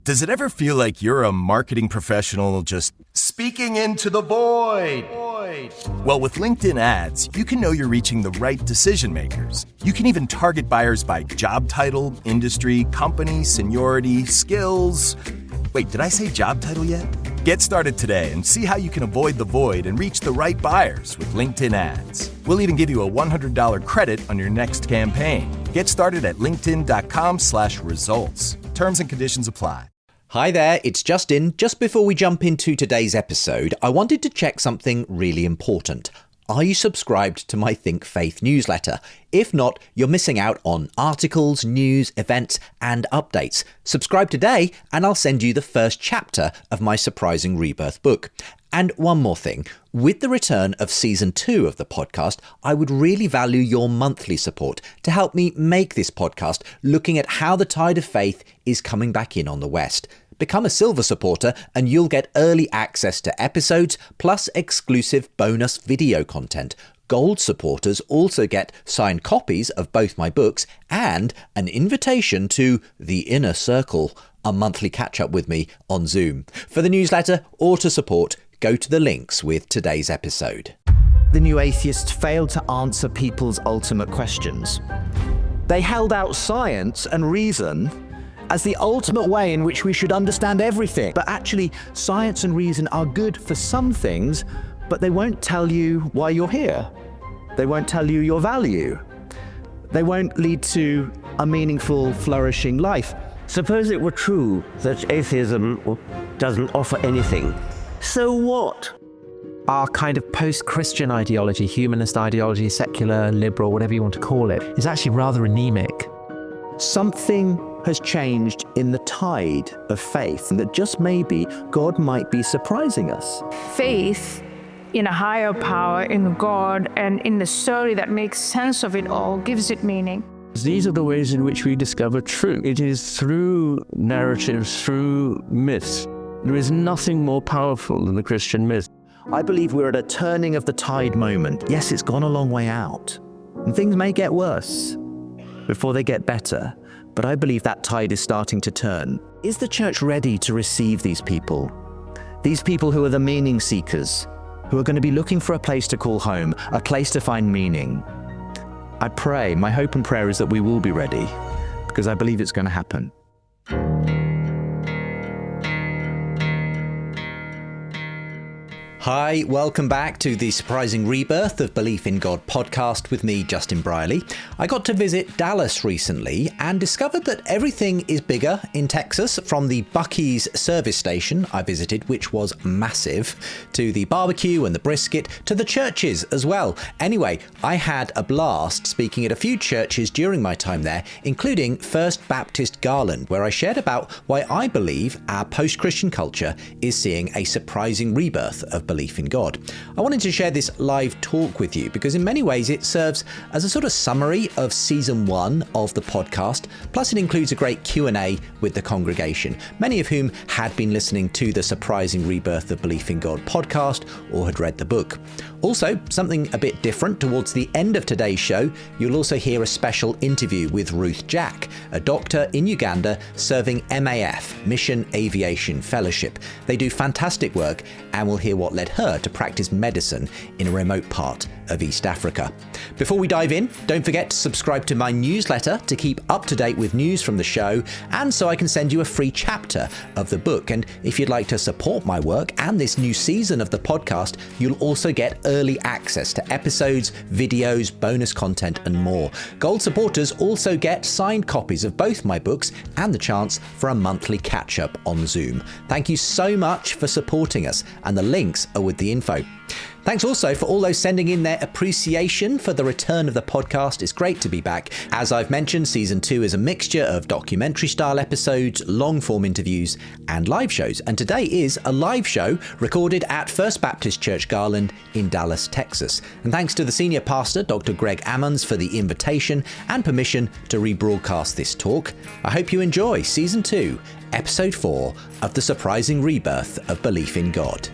Does it ever feel like you're a marketing professional just speaking into the void? Well, with LinkedIn ads, you can know you're reaching the right decision makers. You can even target buyers by job title, industry, company, seniority, skills. Wait, did I say job title yet? Get started today and see how you can avoid the void and reach the right buyers with LinkedIn ads. We'll even give you a $100 credit on your next campaign. Get started at linkedin.com/results. Terms and conditions apply. Hi there, it's Justin. Just before we jump into today's episode, I wanted to check something really important. Are you subscribed to my Think Faith newsletter? If not, you're missing out on articles, news, events, and updates. Subscribe today and I'll send you the first chapter of my surprising Rebirth book. And one more thing, with the return of season 2 of the podcast, I would really value your monthly support to help me make this podcast looking at how the tide of faith is coming back in on the West. Become a silver supporter and you'll get early access to episodes plus exclusive bonus video content. Gold supporters also get signed copies of both my books and an invitation to the Inner Circle, a monthly catch-up with me on Zoom. For the newsletter or to support, go to the links with today's episode. The new atheists failed to answer people's ultimate questions. They held out science and reason as the ultimate way in which we should understand everything. But actually, science and reason are good for some things, but they won't tell you why you're here. They won't tell you your value. They won't lead to a meaningful, flourishing life. Suppose it were true that atheism doesn't offer anything. So what? Our kind of post-Christian ideology, humanist ideology, secular, liberal, whatever you want to call it, is actually rather anemic. Something has changed in the tide of faith, and that just maybe God might be surprising us. Faith in a higher power, in God, and in the story that makes sense of it all, gives it meaning. These are the ways in which we discover truth. It is through narratives, through myths. There is nothing more powerful than the Christian myth. I believe we're at a turning of the tide moment. Yes, it's gone a long way out, and things may get worse before they get better, but I believe that tide is starting to turn. Is the church ready to receive these people? These people who are the meaning seekers, who are going to be looking for a place to call home, a place to find meaning. I pray, my hope and prayer is that we will be ready, because I believe it's going to happen. Hi, welcome back to the surprising Rebirth of Belief in God podcast with me, Justin Brierley. I got to visit Dallas recently and discovered that everything is bigger in Texas, from the Buc-ee's service station I visited, which was massive, to the barbecue and the brisket, to the churches as well. Anyway, I had a blast speaking at a few churches during my time there, including First Baptist Garland, where I shared about why I believe our post-Christian culture is seeing a surprising rebirth of belief in God. I wanted to share this live talk with you because in many ways it serves as a sort of summary of season 1 of the podcast, plus it includes a great Q&A with the congregation, many of whom had been listening to the surprising Rebirth of Belief in God podcast or had read the book. Also, something a bit different, towards the end of today's show, you'll also hear a special interview with Ruth Jack, a doctor in Uganda serving MAF, Mission Aviation Fellowship. They do fantastic work, and we'll hear what led her to practice medicine in a remote part of East Africa. Before we dive in, don't forget to subscribe to my newsletter to keep up to date with news from the show, and so I can send you a free chapter of the book. And if you'd like to support my work and this new season of the podcast, you'll also get early access to episodes, videos, bonus content, and more. Gold supporters also get signed copies of both my books and the chance for a monthly catch-up on Zoom. Thank you so much for supporting us, and the links are with the info. Thanks also for all those sending in their appreciation for the return of the podcast. It's great to be back. As I've mentioned, season 2 is a mixture of documentary-style episodes, long-form interviews, and live shows. And today is a live show recorded at First Baptist Church Garland in Dallas, Texas. And thanks to the senior pastor, Dr. Greg Ammons, for the invitation and permission to rebroadcast this talk. I hope you enjoy season 2, episode 4 of the surprising rebirth of belief in God.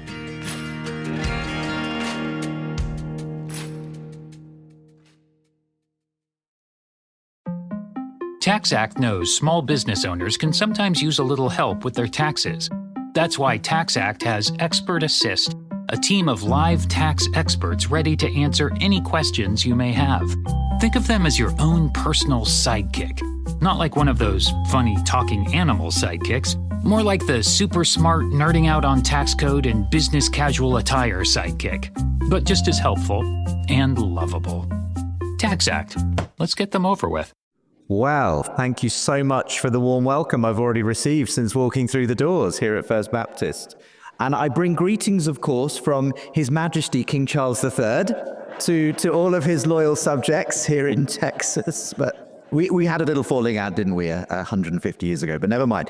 TaxAct knows small business owners can sometimes use a little help with their taxes. That's why TaxAct has Expert Assist, a team of live tax experts ready to answer any questions you may have. Think of them as your own personal sidekick. Not like one of those funny talking animal sidekicks, more like the super smart nerding out on tax code and business casual attire sidekick, but just as helpful and lovable. TaxAct. Let's get them over with. Well, thank you so much for the warm welcome I've already received since walking through the doors here at First Baptist. And I bring greetings, of course, from His Majesty King Charles III to all of his loyal subjects here in Texas. But we had a little falling out, didn't we, 150 years ago, but never mind.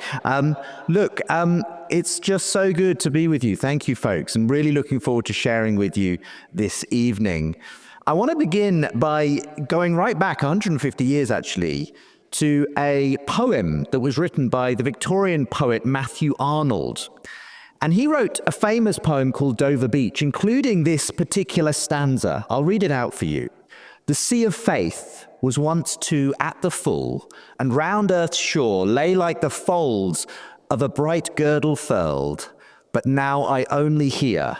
It's just so good to be with you. Thank you, folks. I'm really looking forward to sharing with you this evening. I want to begin by going right back 150 years, actually, to a poem that was written by the Victorian poet Matthew Arnold. And he wrote a famous poem called Dover Beach, including this particular stanza. I'll read it out for you. The sea of faith was once too at the full, and round earth's shore lay like the folds of a bright girdle furled. But now I only hear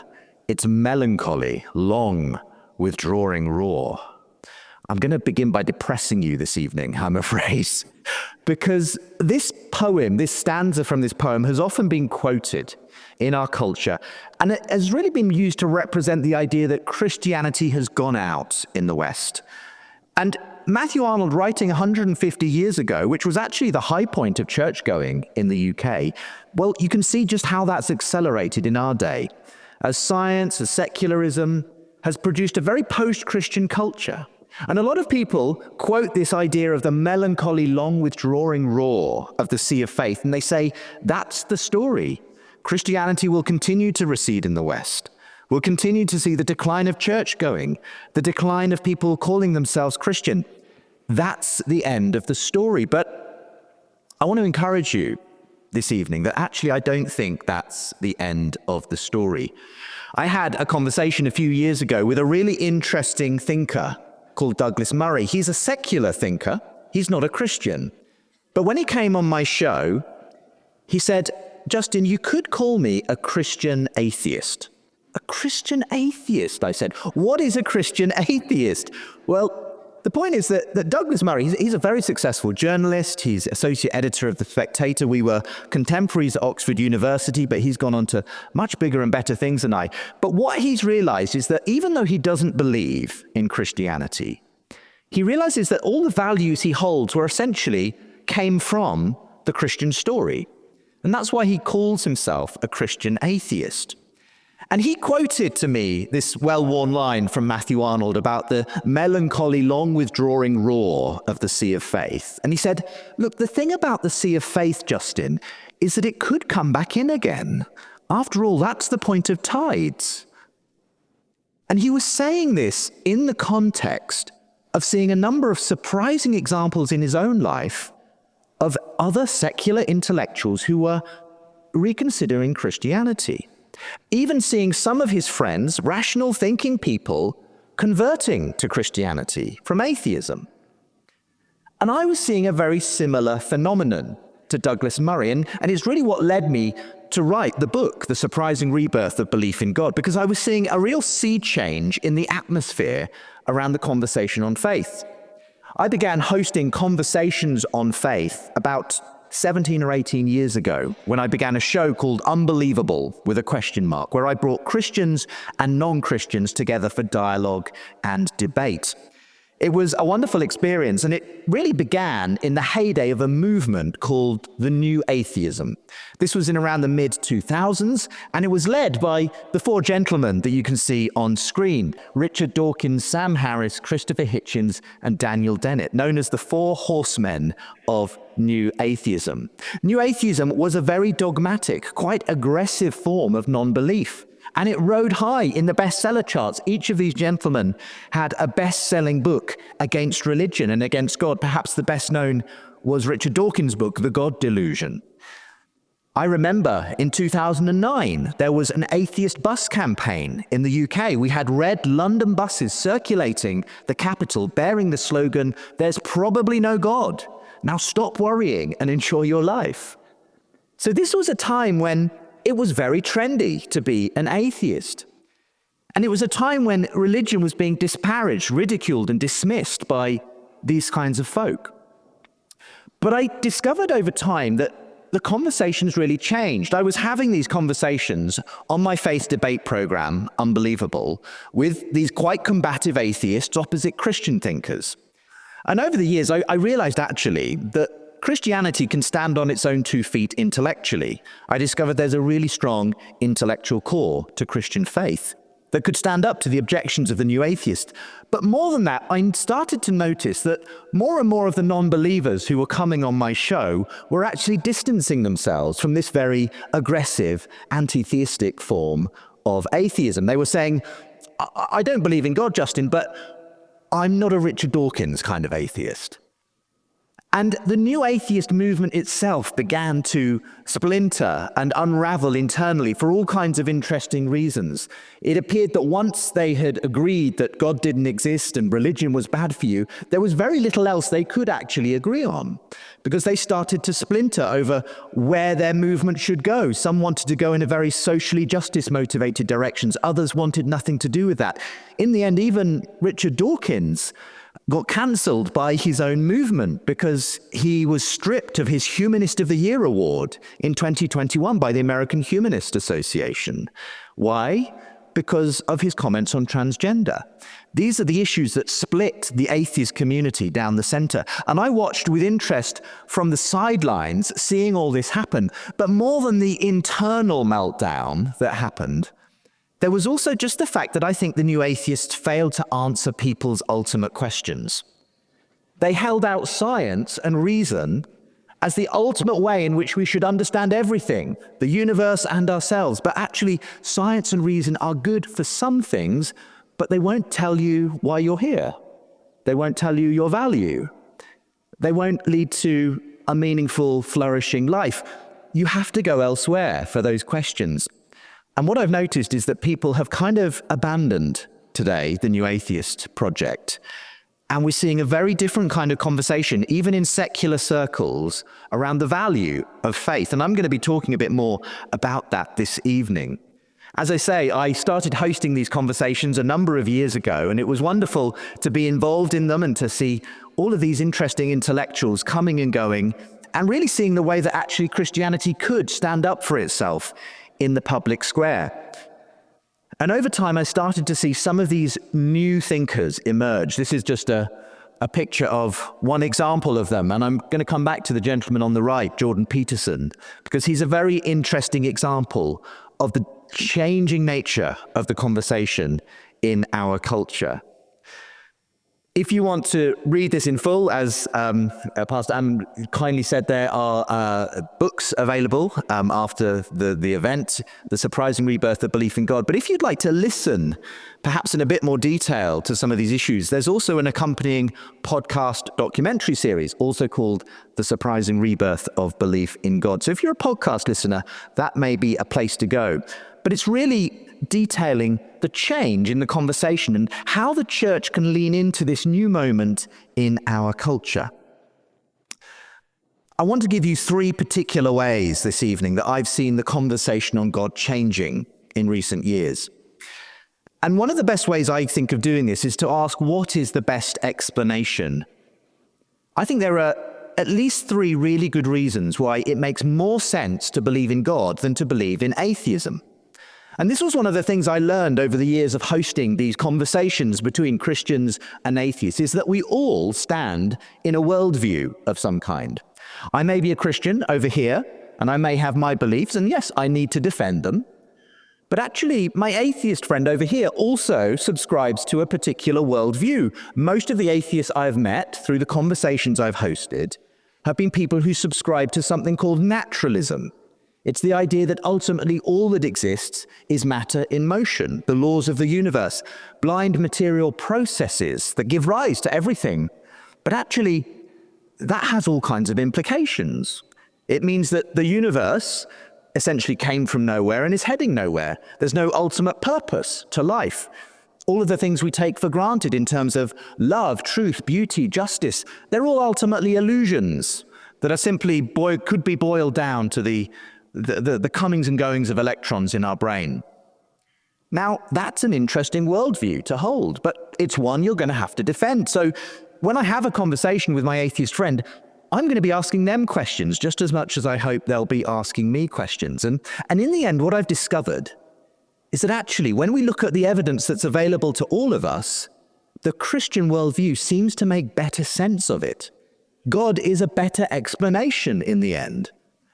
its melancholy, long, withdrawing roar. I'm going to begin by depressing you this evening, I'm afraid, because this poem, this stanza from this poem, has often been quoted in our culture, and it has really been used to represent the idea that Christianity has gone out in the West. And Matthew Arnold, writing 150 years ago, which was actually the high point of church-going in the UK, well, you can see just how that's accelerated in our day, as science, as secularism, has produced a very post-Christian culture. And a lot of people quote this idea of the melancholy, long withdrawing roar of the sea of faith, and they say, that's the story. Christianity will continue to recede in the West. We'll continue to see the decline of church-going, the decline of people calling themselves Christian. That's the end of the story. But I want to encourage you this evening that actually I don't think that's the end of the story. I had a conversation a few years ago with a really interesting thinker called Douglas Murray. He's a secular thinker. He's not a Christian. But when he came on my show, he said, Justin, you could call me a Christian atheist. A Christian atheist, I said. What is a Christian atheist? Well, the point is that Douglas Murray, he's a very successful journalist. He's associate editor of The Spectator. We were contemporaries at Oxford University, but he's gone on to much bigger and better things than I. But what he's realized is that even though he doesn't believe in Christianity, he realizes that all the values he holds were essentially came from the Christian story. And that's why he calls himself a Christian atheist. And he quoted to me this well-worn line from Matthew Arnold about the melancholy, long withdrawing roar of the sea of faith. And he said, look, the thing about the sea of faith, Justin, is that it could come back in again. After all, that's the point of tides. And he was saying this in the context of seeing a number of surprising examples in his own life of other secular intellectuals who were reconsidering Christianity. Even seeing some of his friends, rational thinking people, converting to Christianity from atheism. And I was seeing a very similar phenomenon to Douglas Murray, and it's really what led me to write the book, The Surprising Rebirth of Belief in God, because I was seeing a real sea change in the atmosphere around the conversation on faith. I began hosting conversations on faith about 17 or 18 years ago when I began a show called Unbelievable with a question mark, where I brought Christians and non-Christians together for dialogue and debate. It was a wonderful experience, and it really began in the heyday of a movement called the New Atheism. This was in around the mid-2000s, and it was led by the four gentlemen that you can see on screen: Richard Dawkins, Sam Harris, Christopher Hitchens, and Daniel Dennett, known as the Four Horsemen of New Atheism. New Atheism was a very dogmatic, quite aggressive form of non-belief. And it rode high in the bestseller charts. Each of these gentlemen had a best-selling book against religion and against God. Perhaps the best known was Richard Dawkins' book, The God Delusion. I remember in 2009, there was an atheist bus campaign in the UK. We had red London buses circulating the capital bearing the slogan, "There's probably no God." Now stop worrying and enjoy your life. So this was a time when it was very trendy to be an atheist. And it was a time when religion was being disparaged, ridiculed, and dismissed by these kinds of folk. But I discovered over time that the conversations really changed. I was having these conversations on my faith debate program, Unbelievable, with these quite combative atheists opposite Christian thinkers. And over the years, I realized actually that Christianity can stand on its own 2 feet intellectually. I discovered there's a really strong intellectual core to Christian faith that could stand up to the objections of the new atheist. But more than that, I started to notice that more and more of the non-believers who were coming on my show were actually distancing themselves from this very aggressive, anti-theistic form of atheism. They were saying, I don't believe in God, Justin, but I'm not a Richard Dawkins kind of atheist. And the new atheist movement itself began to splinter and unravel internally for all kinds of interesting reasons. It appeared that once they had agreed that God didn't exist and religion was bad for you, there was very little else they could actually agree on, because they started to splinter over where their movement should go. Some wanted to go in a very socially justice-motivated directions. Others wanted nothing to do with that. In the end, even Richard Dawkins got cancelled by his own movement because he was stripped of his Humanist of the Year award in 2021 by the American Humanist Association. Why? Because of his comments on transgender. These are the issues that split the atheist community down the center. And I watched with interest from the sidelines, seeing all this happen. But more than the internal meltdown that happened, there was also just the fact that I think the new atheists failed to answer people's ultimate questions. They held out science and reason as the ultimate way in which we should understand everything, the universe and ourselves. But actually, science and reason are good for some things, but they won't tell you why you're here. They won't tell you your value. They won't lead to a meaningful, flourishing life. You have to go elsewhere for those questions. And what I've noticed is that people have kind of abandoned today the New Atheist project. And we're seeing a very different kind of conversation, even in secular circles, around the value of faith. And I'm going to be talking a bit more about that this evening. As I say, I started hosting these conversations a number of years ago, and it was wonderful to be involved in them and to see all of these interesting intellectuals coming and going, and really seeing the way that actually Christianity could stand up for itself in the public square. And over time, I started to see some of these new thinkers emerge. This is just a picture of one example of them. And I'm going to come back to the gentleman on the right, Jordan Peterson, because he's a very interesting example of the changing nature of the conversation in our culture. If you want to read this in full, as Pastor Anne kindly said, there are books available after the event, The Surprising Rebirth of Belief in God. But if you'd like to listen, perhaps in a bit more detail, to some of these issues, there's also an accompanying podcast documentary series, also called The Surprising Rebirth of Belief in God. So if you're a podcast listener, that may be a place to go. But it's really detailing the change in the conversation and how the church can lean into this new moment in our culture. I want to give you 3 particular ways this evening that I've seen the conversation on God changing in recent years. And one of the best ways I think of doing this is to ask, what is the best explanation? I think there are at least 3 really good reasons why it makes more sense to believe in God than to believe in atheism. And this was one of the things I learned over the years of hosting these conversations between Christians and atheists, is that we all stand in a worldview of some kind. I may be a Christian over here, and I may have my beliefs, and yes, I need to defend them. But actually, my atheist friend over here also subscribes to a particular worldview. Most of the atheists I've met through the conversations I've hosted have been people who subscribe to something called naturalism. It's the idea that ultimately all that exists is matter in motion, the laws of the universe, blind material processes that give rise to everything. But actually, that has all kinds of implications. It means that the universe essentially came from nowhere and is heading nowhere. There's no ultimate purpose to life. All of the things we take for granted in terms of love, truth, beauty, justice, they're all ultimately illusions that are simply could be boiled down to the comings and goings of electrons in our brain. Now, that's an interesting worldview to hold, but it's one you're going to have to defend. So when I have a conversation with my atheist friend, I'm going to be asking them questions just as much as I hope they'll be asking me questions. And in the end, what I've discovered is that actually, when we look at the evidence that's available to all of us, the Christian worldview seems to make better sense of it. God is a better explanation in the end.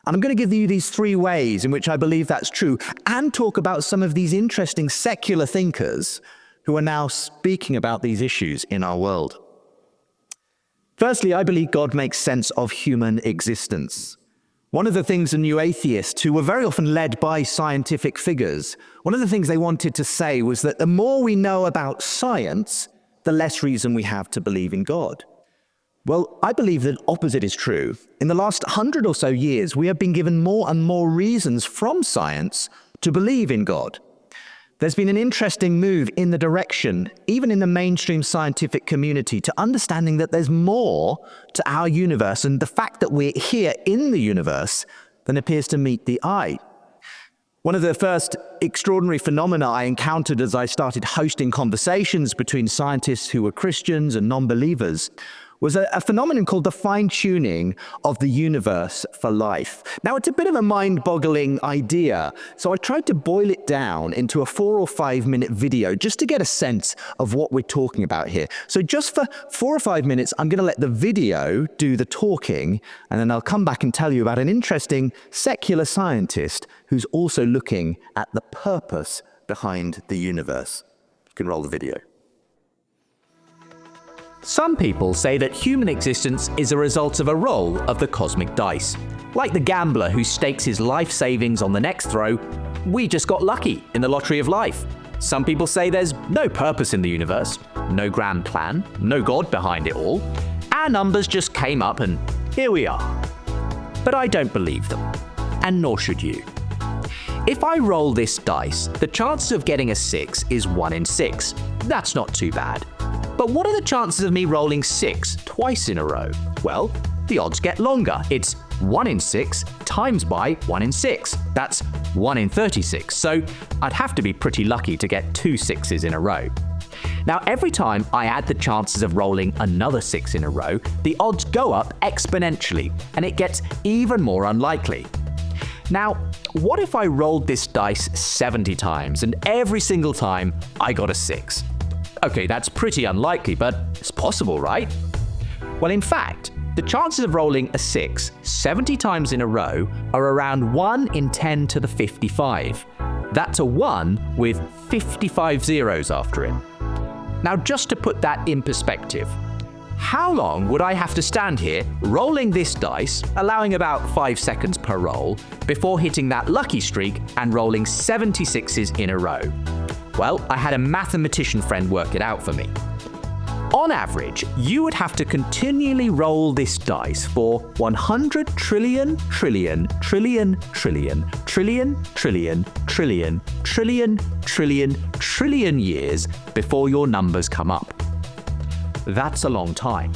And I'm going to give you these 3 ways in which I believe that's true, and talk about some of these interesting secular thinkers who are now speaking about these issues in our world. Firstly, I believe God makes sense of human existence. One of the things the new atheists, who were very often led by scientific figures, one of the things they wanted to say was that the more we know about science, the less reason we have to believe in God. Well, I believe the opposite is true. In the last 100 or so years, we have been given more and more reasons from science to believe in God. There's been an interesting move in the direction, even in the mainstream scientific community, to understanding that there's more to our universe and the fact that we're here in the universe than appears to meet the eye. One of the first extraordinary phenomena I encountered as I started hosting conversations between scientists who were Christians and non-believers was a phenomenon called the fine-tuning of the universe for life. Now, it's a bit of a mind-boggling idea, so I tried to boil it down into a 4 or 5 minute video just to get a sense of what we're talking about here. So just for 4 or 5 minutes, I'm going to let the video do the talking, and then I'll come back and tell you about an interesting secular scientist who's also looking at the purpose behind the universe. You can roll the video. Some people say that human existence is a result of a roll of the cosmic dice. Like the gambler who stakes his life savings on the next throw, we just got lucky in the lottery of life. Some people say there's no purpose in the universe, no grand plan, no God behind it all. Our numbers just came up and here we are. But I don't believe them, and nor should you. If I roll this dice, the chances of getting a 6 is 1 in 6. That's not too bad. But what are the chances of me rolling 6 twice in a row? Well, the odds get longer. It's 1 in 6 times by 1 in 6. That's 1 in 36. So I'd have to be pretty lucky to get 2 6s in a row. Now, every time I add the chances of rolling another 6 in a row, the odds go up exponentially, and it gets even more unlikely. Now, what if I rolled this dice 70 times and every single time I got a 6? Okay, that's pretty unlikely, but it's possible, right? Well, in fact, the chances of rolling a 6 70 times in a row are around 1 in 10 to the 55. That's a 1 with 55 zeros after it. Now, just to put that in perspective, how long would I have to stand here rolling this dice, allowing about 5 seconds per roll, before hitting that lucky streak and rolling 76s in a row? Well, I had a mathematician friend work it out for me. On average, you would have to continually roll this dice for 100 trillion, trillion, trillion, trillion, trillion, trillion, trillion, trillion, trillion, trillion years before your numbers come up. That's a long time.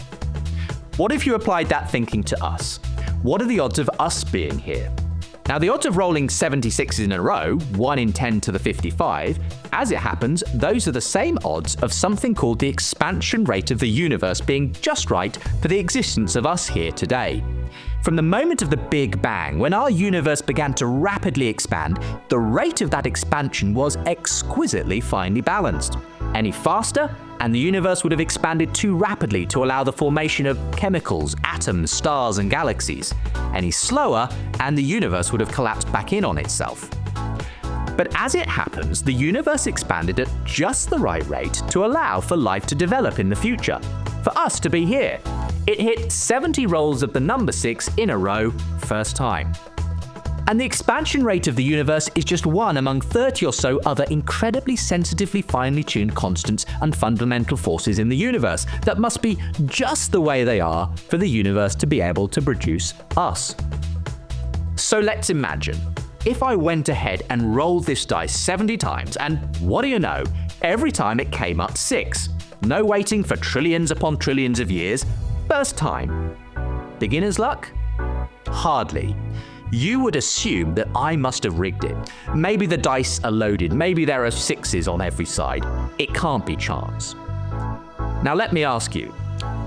What if you applied that thinking to us? What are the odds of us being here? Now, the odds of rolling 76s in a row, 1 in 10 to the 55, as it happens, those are the same odds of something called the expansion rate of the universe being just right for the existence of us here today. From the moment of the Big Bang, when our universe began to rapidly expand, the rate of that expansion was exquisitely finely balanced. Any faster, and the universe would have expanded too rapidly to allow the formation of chemicals, atoms, stars, and galaxies. Any slower, and the universe would have collapsed back in on itself. But as it happens, the universe expanded at just the right rate to allow for life to develop in the future, for us to be here. It hit 70 rolls of the number 6 in a row, first time. And the expansion rate of the universe is just one among 30 or so other incredibly sensitively finely tuned constants and fundamental forces in the universe that must be just the way they are for the universe to be able to produce us. So let's imagine, if I went ahead and rolled this dice 70 times, and what do you know, Every time it came up 6. No waiting for trillions upon trillions of years. First time. Beginner's luck? Hardly. You would assume that I must have rigged it. Maybe the dice are loaded. Maybe there are 6s on every side. It can't be chance. Now let me ask you,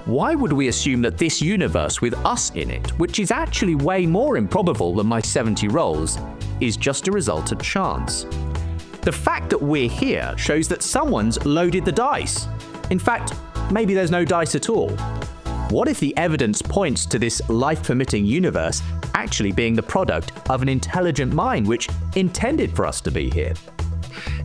why would we assume that this universe with us in it, which is actually way more improbable than my 70 rolls, is just a result of chance? The fact that we're here shows that someone's loaded the dice. In fact, maybe there's no dice at all. What if the evidence points to this life-permitting universe actually being the product of an intelligent mind which intended for us to be here?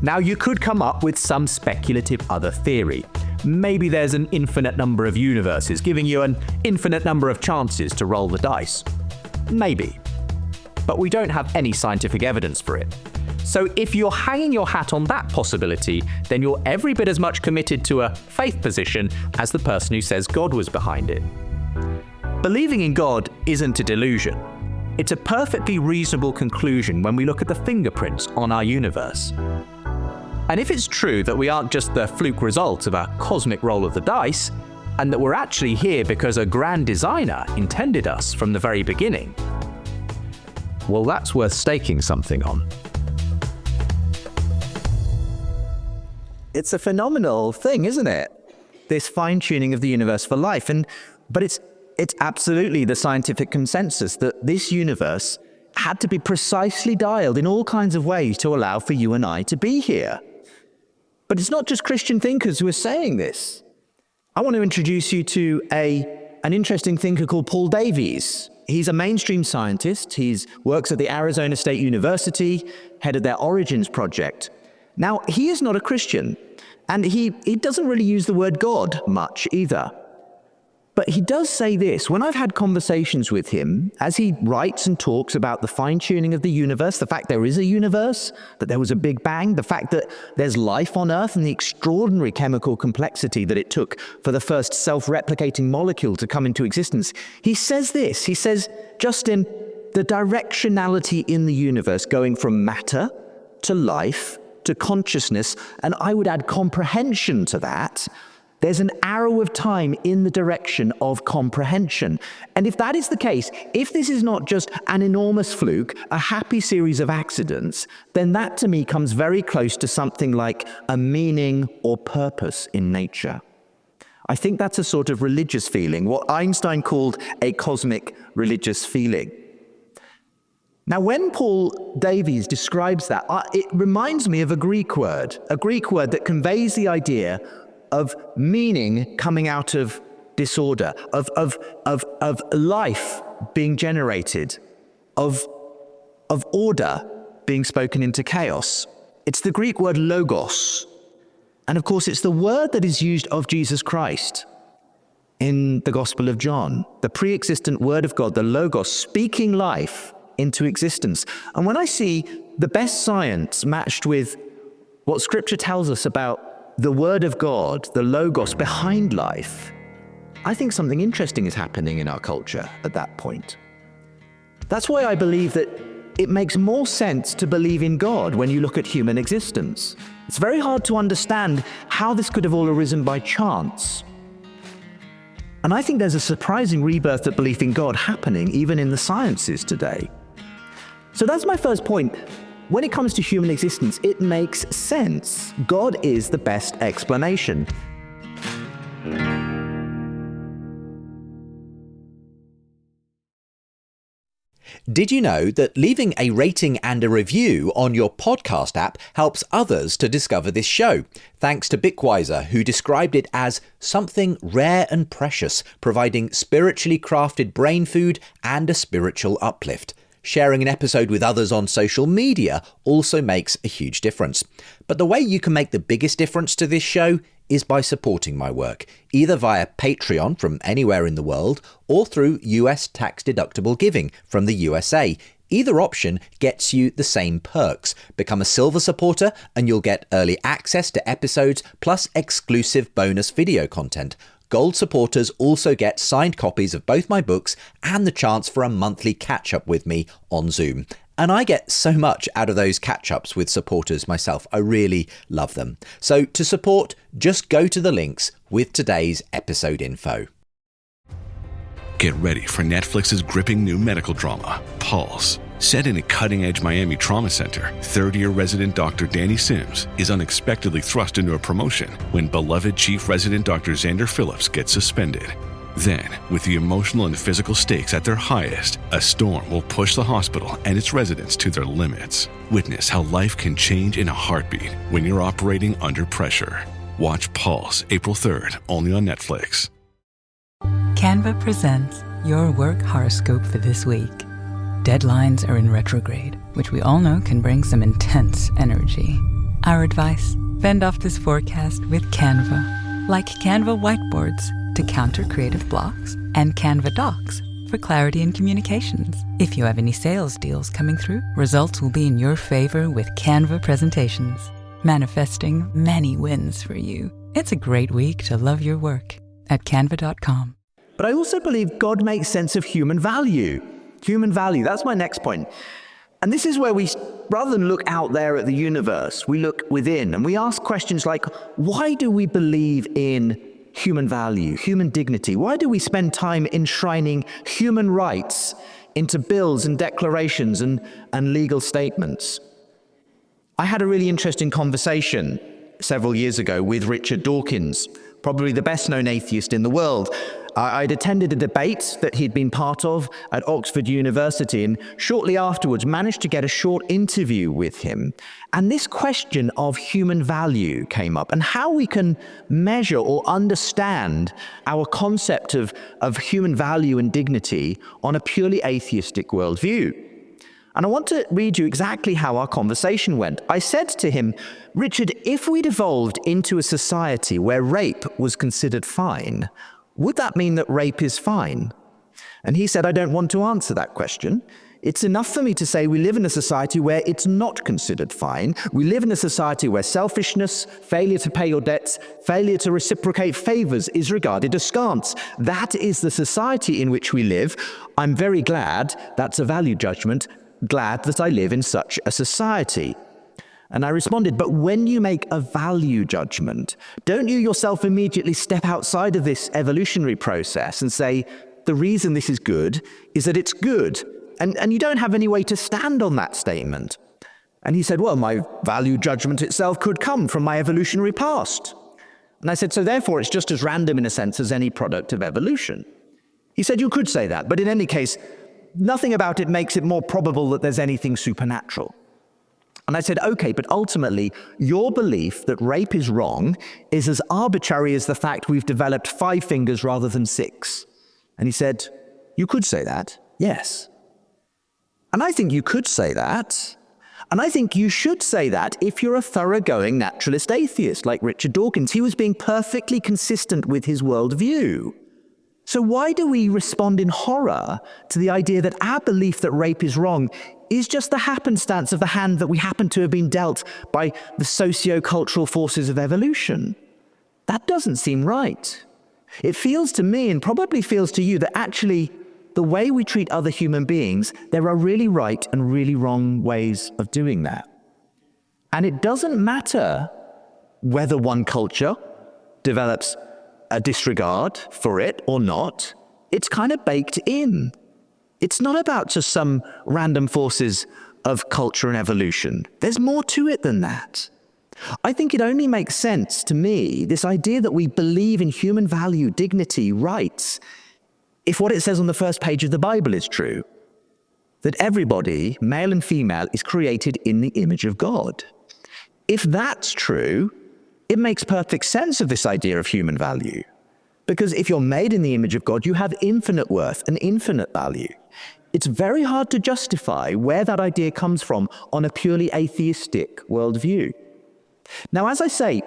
Now, you could come up with some speculative other theory. Maybe there's an infinite number of universes, giving you an infinite number of chances to roll the dice. Maybe. But we don't have any scientific evidence for it. So if you're hanging your hat on that possibility, then you're every bit as much committed to a faith position as the person who says God was behind it. Believing in God isn't a delusion. It's a perfectly reasonable conclusion when we look at the fingerprints on our universe. And if it's true that we aren't just the fluke result of a cosmic roll of the dice, and that we're actually here because a grand designer intended us from the very beginning, well, that's worth staking something on. It's a phenomenal thing, isn't it? This fine-tuning of the universe for life. But it's absolutely the scientific consensus that this universe had to be precisely dialed in all kinds of ways to allow for you and I to be here. But it's not just Christian thinkers who are saying this. I want to introduce you to an interesting thinker called Paul Davies. He's a mainstream scientist. He works at the Arizona State University, head of their Origins project. Now, he is not a Christian, and he doesn't really use the word God much either. But he does say this. When I've had conversations with him, as he writes and talks about the fine-tuning of the universe, the fact there is a universe, that there was a Big Bang, the fact that there's life on Earth, and the extraordinary chemical complexity that it took for the first self-replicating molecule to come into existence, he says this. He says, Justin, the directionality in the universe going from matter to life to consciousness, and I would add comprehension to that, there's an arrow of time in the direction of comprehension. And if that is the case, if this is not just an enormous fluke, a happy series of accidents, then that to me comes very close to something like a meaning or purpose in nature. I think that's a sort of religious feeling, what Einstein called a cosmic religious feeling. Now, when Paul Davies describes that, it reminds me of a Greek word that conveys the idea of meaning coming out of disorder, of life being generated, of order being spoken into chaos. It's the Greek word logos. And of course, it's the word that is used of Jesus Christ in the Gospel of John, the pre-existent word of God, the logos, speaking life into existence. And when I see the best science matched with what Scripture tells us about the Word of God, the Logos behind life, I think something interesting is happening in our culture at that point. That's why I believe that it makes more sense to believe in God when you look at human existence. It's very hard to understand how this could have all arisen by chance. And I think there's a surprising rebirth of belief in God happening even in the sciences today. So that's my first point. When it comes to human existence, it makes sense. God is the best explanation. Did you know that leaving a rating and a review on your podcast app helps others to discover this show? Thanks to Bickwiser, who described it as something rare and precious, providing spiritually crafted brain food and a spiritual uplift. Sharing an episode with others on social media also makes a huge difference. But the way you can make the biggest difference to this show is by supporting my work, either via Patreon from anywhere in the world or through US tax-deductible giving from the USA. Either option gets you the same perks. Become a silver supporter and you'll get early access to episodes plus exclusive bonus video content. Gold supporters also get signed copies of both my books and the chance for a monthly catch-up with me on Zoom. And I get so much out of those catch-ups with supporters myself. I really love them. So to support, just go to the links with today's episode info. Get ready for Netflix's gripping new medical drama, Pulse. Set in a cutting-edge Miami trauma center, third-year resident Dr. Danny Sims is unexpectedly thrust into a promotion when beloved chief resident Dr. Xander Phillips gets suspended. Then, with the emotional and physical stakes at their highest, a storm will push the hospital and its residents to their limits. Witness how life can change in a heartbeat when you're operating under pressure. Watch Pulse April 3rd, only on Netflix. Canva presents your work horoscope for this week. Deadlines are in retrograde, which we all know can bring some intense energy. Our advice: fend off this forecast with Canva. Like Canva whiteboards to counter creative blocks, and Canva docs for clarity in communications. If you have any sales deals coming through, results will be in your favor with Canva presentations, manifesting many wins for you. It's a great week to love your work at canva.com. But I also believe God makes sense of human value. Human value, that's my next point. And this is where we, rather than look out there at the universe, we look within and we ask questions like, why do we believe in human value, human dignity? Why do we spend time enshrining human rights into bills and declarations and legal statements? I had a really interesting conversation several years ago with Richard Dawkins, probably the best-known atheist in the world. I'd attended a debate that he'd been part of at Oxford University, and shortly afterwards managed to get a short interview with him. And this question of human value came up, and how we can measure or understand our concept of human value and dignity on a purely atheistic worldview. And I want to read you exactly how our conversation went. I said to him, Richard, if we'd evolved into a society where rape was considered fine, would that mean that rape is fine? And he said, I don't want to answer that question. It's enough for me to say we live in a society where it's not considered fine. We live in a society where selfishness, failure to pay your debts, failure to reciprocate favors is regarded askance. That is the society in which we live. I'm very glad that's a value judgment, glad that I live in such a society. And I responded, but when you make a value judgment, don't you yourself immediately step outside of this evolutionary process and say, the reason this is good is that it's good? And you don't have any way to stand on that statement. And he said, well, my value judgment itself could come from my evolutionary past. And I said, so therefore it's just as random in a sense as any product of evolution. He said, you could say that, but in any case, nothing about it makes it more probable that there's anything supernatural. And I said, okay, but ultimately, your belief that rape is wrong is as arbitrary as the fact we've developed 5 fingers rather than 6. And he said, you could say that, yes. And I think you could say that. And I think you should say that if you're a thoroughgoing naturalist atheist like Richard Dawkins. He was being perfectly consistent with his worldview. So why do we respond in horror to the idea that our belief that rape is wrong is just the happenstance of the hand that we happen to have been dealt by the socio-cultural forces of evolution? That doesn't seem right. It feels to me, and probably feels to you, that actually the way we treat other human beings, there are really right and really wrong ways of doing that. And it doesn't matter whether one culture develops a disregard for it or not. It's kind of baked in. It's not about just some random forces of culture and evolution. There's more to it than that. I think it only makes sense to me, this idea that we believe in human value, dignity, rights, if what it says on the first page of the Bible is true, that everybody, male and female, is created in the image of God. If that's true, it makes perfect sense of this idea of human value. Because if you're made in the image of God, you have infinite worth and infinite value. It's very hard to justify where that idea comes from on a purely atheistic worldview. Now, as I say,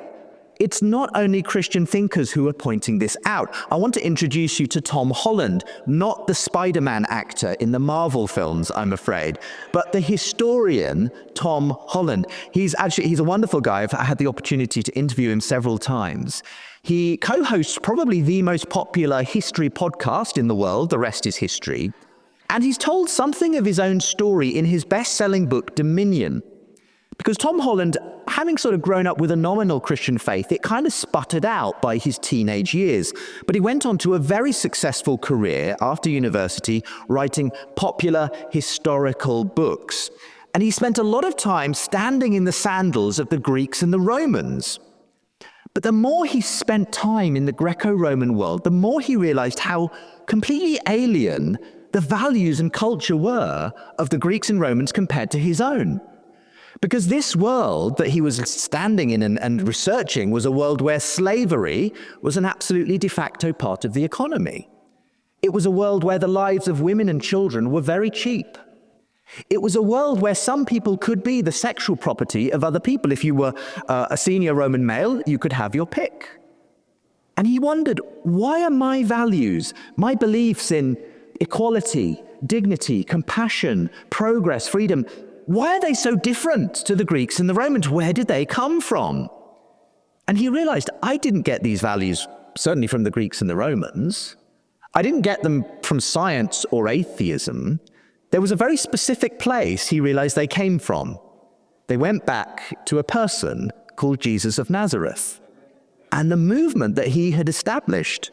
it's not only Christian thinkers who are pointing this out. I want to introduce you to Tom Holland, not the Spider-Man actor in the Marvel films, I'm afraid, but the historian Tom Holland. He's a wonderful guy. I've had the opportunity to interview him several times. He co-hosts probably the most popular history podcast in the world, The Rest is History. And he's told something of his own story in his best-selling book, Dominion. Because Tom Holland, having sort of grown up with a nominal Christian faith, it kind of sputtered out by his teenage years. But he went on to a very successful career after university, writing popular historical books. And he spent a lot of time standing in the sandals of the Greeks and the Romans. But the more he spent time in the Greco-Roman world, the more he realized how completely alien the values and culture were of the Greeks and Romans compared to his own. Because this world that he was standing in and researching was a world where slavery was an absolutely de facto part of the economy. It was a world where the lives of women and children were very cheap. It was a world where some people could be the sexual property of other people. If you were a senior Roman male, you could have your pick. And he wondered, why are my values, my beliefs in equality, dignity, compassion, progress, freedom, why are they so different to the Greeks and the Romans? Where did they come from? And he realized, I didn't get these values, certainly from the Greeks and the Romans. I didn't get them from science or atheism. There was a very specific place he realized they came from. They went back to a person called Jesus of Nazareth and the movement that he had established,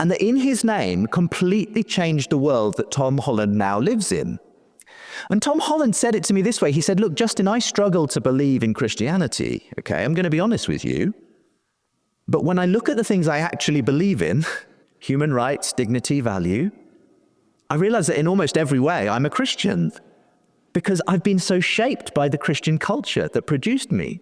and that in his name completely changed the world that Tom Holland now lives in. And Tom Holland said it to me this way. He said, look, Justin, I struggle to believe in Christianity, okay? I'm going to be honest with you. But when I look at the things I actually believe in, human rights, dignity, value, I realize that in almost every way I'm a Christian because I've been so shaped by the Christian culture that produced me.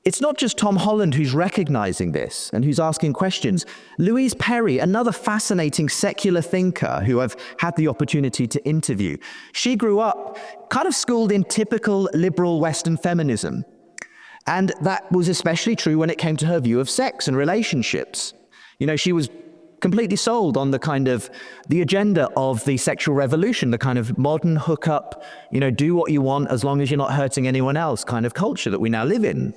It's not just Tom Holland who's recognizing this and who's asking questions. Louise Perry, another fascinating secular thinker who I've had the opportunity to interview, she grew up kind of schooled in typical liberal Western feminism. And that was especially true when it came to her view of sex and relationships. You know, she was completely sold on the agenda of the sexual revolution, the kind of modern hookup, do what you want as long as you're not hurting anyone else kind of culture that we now live in.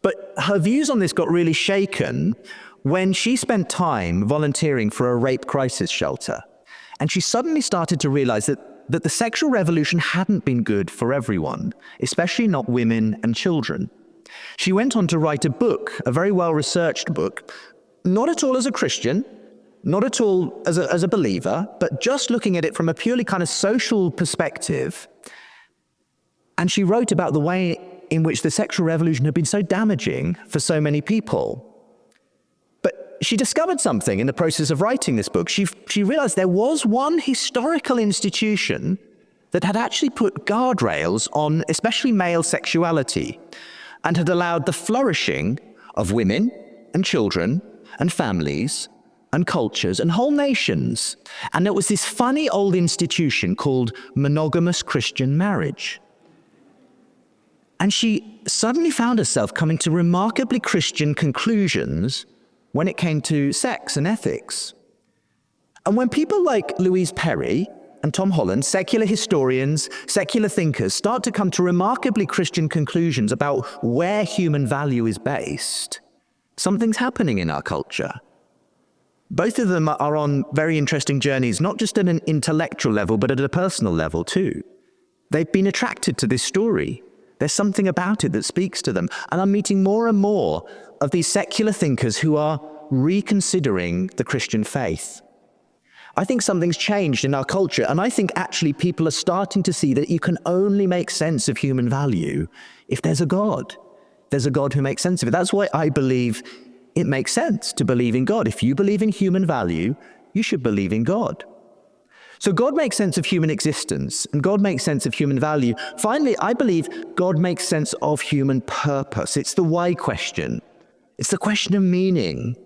But her views on this got really shaken when she spent time volunteering for a rape crisis shelter. And she suddenly started to realize that the sexual revolution hadn't been good for everyone, especially not women and children. She went on to write a book, a very well-researched book, not at all as a Christian, not at all as a believer, but just looking at it from a purely kind of social perspective. And she wrote about the way in which the sexual revolution had been so damaging for so many people. But she discovered something in the process of writing this book. She realized there was one historical institution that had actually put guardrails on especially male sexuality and had allowed the flourishing of women and children and families and cultures and whole nations. And it was this funny old institution called monogamous Christian marriage. And she suddenly found herself coming to remarkably Christian conclusions when it came to sex and ethics. And when people like Louise Perry and Tom Holland, secular historians, secular thinkers, start to come to remarkably Christian conclusions about where human value is based, something's happening in our culture. Both of them are on very interesting journeys, not just at an intellectual level, but at a personal level too. They've been attracted to this story. There's something about it that speaks to them. And I'm meeting more and more of these secular thinkers who are reconsidering the Christian faith. I think something's changed in our culture, and I think actually people are starting to see that you can only make sense of human value if there's a God. There's a God who makes sense of it. That's why I believe it makes sense to believe in God. If you believe in human value, you should believe in God. So God makes sense of human existence, and God makes sense of human value. Finally, I believe God makes sense of human purpose. It's the why question. It's the question of meaning.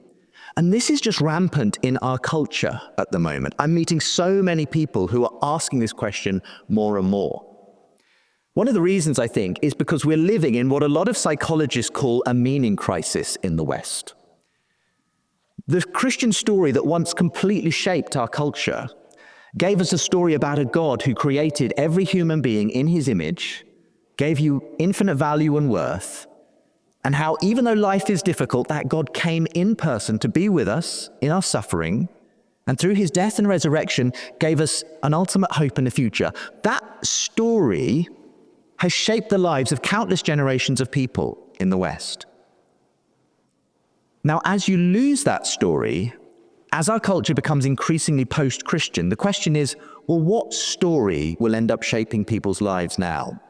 And this is just rampant in our culture at the moment. I'm meeting so many people who are asking this question more and more. One of the reasons, I think, is because we're living in what a lot of psychologists call a meaning crisis in the West. The Christian story that once completely shaped our culture gave us a story about a God who created every human being in his image, gave you infinite value and worth, and how even though life is difficult, that God came in person to be with us in our suffering and through his death and resurrection gave us an ultimate hope in the future. That story has shaped the lives of countless generations of people in the West. Now, as you lose that story, as our culture becomes increasingly post-Christian, the question is, well, what story will end up shaping people's lives now?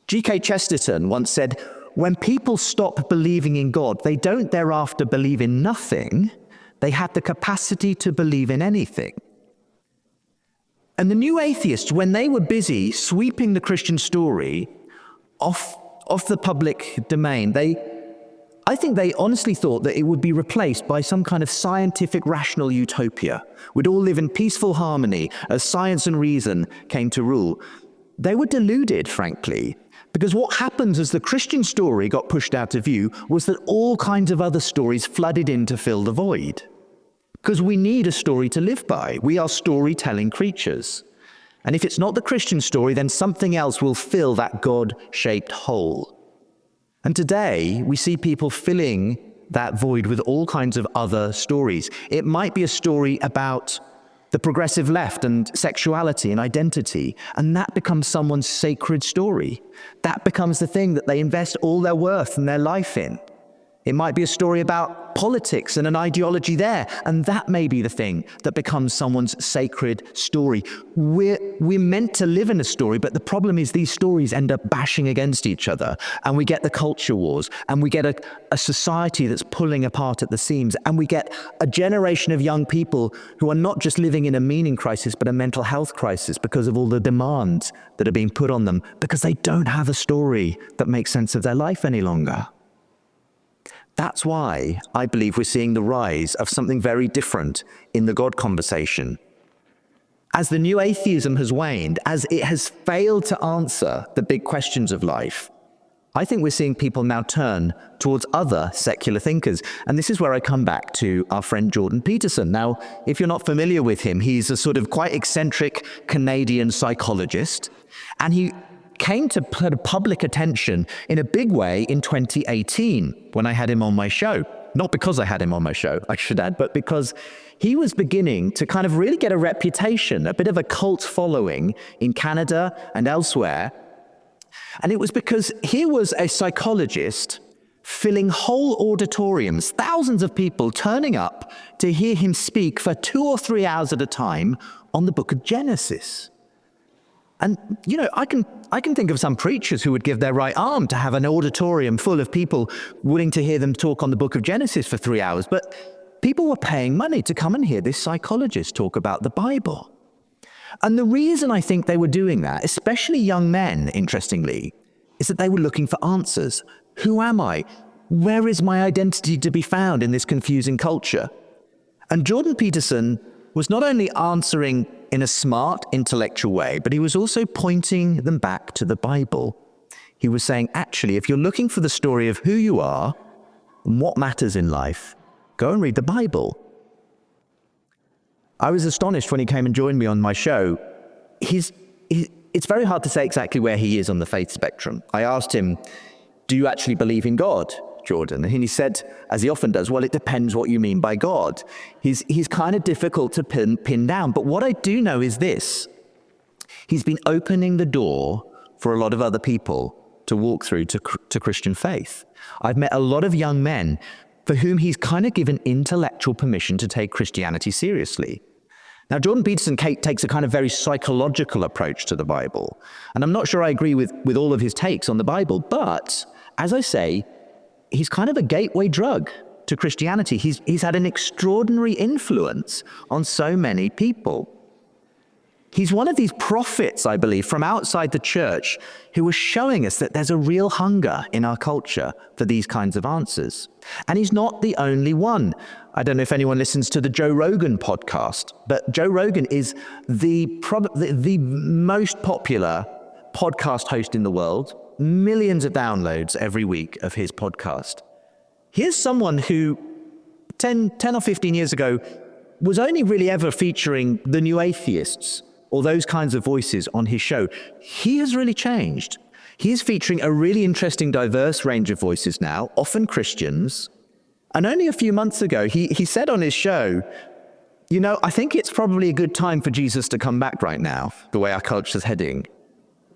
G.K. Chesterton once said, when people stop believing in God, they don't thereafter believe in nothing. They have the capacity to believe in anything. And the new atheists, when they were busy sweeping the Christian story off the public domain, I think they honestly thought that it would be replaced by some kind of scientific rational utopia. We'd all live in peaceful harmony as science and reason came to rule. They were deluded, frankly, because what happens as the Christian story got pushed out of view was that all kinds of other stories flooded in to fill the void. Because we need a story to live by. We are storytelling creatures. And if it's not the Christian story, then something else will fill that God-shaped hole. And today, we see people filling that void with all kinds of other stories. It might be a story about the progressive left and sexuality and identity, and that becomes someone's sacred story. That becomes the thing that they invest all their worth and their life in. It might be a story about politics and an ideology there, and that may be the thing that becomes someone's sacred story. We're meant to live in a story, but the problem is these stories end up bashing against each other, and we get the culture wars, and we get a society that's pulling apart at the seams, and we get a generation of young people who are not just living in a meaning crisis, but a mental health crisis because of all the demands that are being put on them, because they don't have a story that makes sense of their life any longer. That's why I believe we're seeing the rise of something very different in the God conversation. As the new atheism has waned, as it has failed to answer the big questions of life, I think we're seeing people now turn towards other secular thinkers. And this is where I come back to our friend Jordan Peterson. Now, if you're not familiar with him, he's a sort of quite eccentric Canadian psychologist, and he came to public attention in a big way in 2018 when I had him on my show. Not because I had him on my show, I should add, but because he was beginning to kind of really get a reputation, a bit of a cult following in Canada and elsewhere. And it was because he was a psychologist filling whole auditoriums, thousands of people turning up to hear him speak for 2 or 3 hours at a time on the book of Genesis. And, you know, I can think of some preachers who would give their right arm to have an auditorium full of people willing to hear them talk on the book of Genesis for 3 hours. But people were paying money to come and hear this psychologist talk about the Bible. And the reason I think they were doing that, especially young men, interestingly, is that they were looking for answers. Who am I? Where is my identity to be found in this confusing culture? And Jordan Peterson was not only answering in a smart, intellectual way, but he was also pointing them back to the Bible. He was saying, actually, if you're looking for the story of who you are and what matters in life, go and read the Bible. I was astonished when he came and joined me on my show. It's very hard to say exactly where he is on the faith spectrum. I asked him, do you actually believe in God, Jordan? And he said, as he often does, well, it depends what you mean by God. He's kind of difficult to pin down. But what I do know is this. He's been opening the door for a lot of other people to walk through to Christian faith. I've met a lot of young men for whom he's kind of given intellectual permission to take Christianity seriously. Now, Jordan Peterson takes a kind of very psychological approach to the Bible. And I'm not sure I agree with all of his takes on the Bible, but as I say, he's kind of a gateway drug to Christianity. He's had an extraordinary influence on so many people. He's one of these prophets, I believe, from outside the church who was showing us that there's a real hunger in our culture for these kinds of answers. And he's not the only one. I don't know if anyone listens to the Joe Rogan podcast, but Joe Rogan is the most popular podcast host in the world. Millions of downloads every week of his podcast. Here's someone who 10 or 15 years ago was only really ever featuring the new atheists or those kinds of voices on his show. He has really changed. He is featuring a really interesting, diverse range of voices now, often Christians. And only a few months ago, he said on his show You know, I think it's probably a good time for Jesus to come back right now, the way our culture's heading.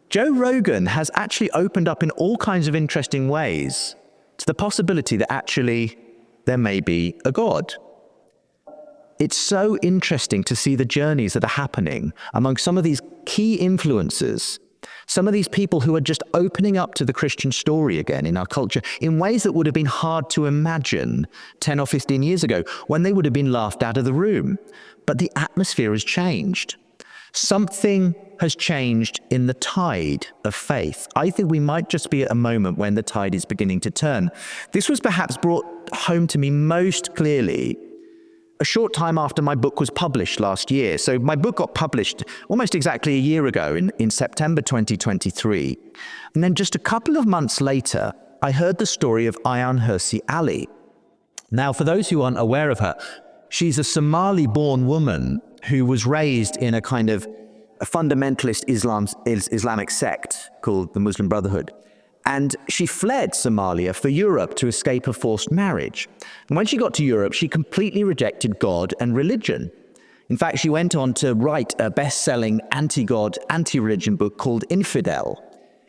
Joe Rogan has actually opened up in all kinds of interesting ways to the possibility that actually there may be a God. It's so interesting to see the journeys that are happening among some of these key influencers, some of these people who are just opening up to the Christian story again in our culture in ways that would have been hard to imagine 10 or 15 years ago when they would have been laughed out of the room. But the atmosphere has changed. Something has changed in the tide of faith. I think we might just be at a moment when the tide is beginning to turn. This was perhaps brought home to me most clearly a short time after my book was published last year. So my book got published almost exactly a year ago in September 2023. And then just a couple of months later, I heard the story of Ayaan Hirsi Ali. Now, for those who aren't aware of her, she's a Somali-born woman who was raised in a kind of a fundamentalist Islamic sect called the Muslim Brotherhood. And she fled Somalia for Europe to escape a forced marriage. And when she got to Europe, she completely rejected God and religion. In fact, she went on to write a best-selling anti-God, anti-religion book called Infidel.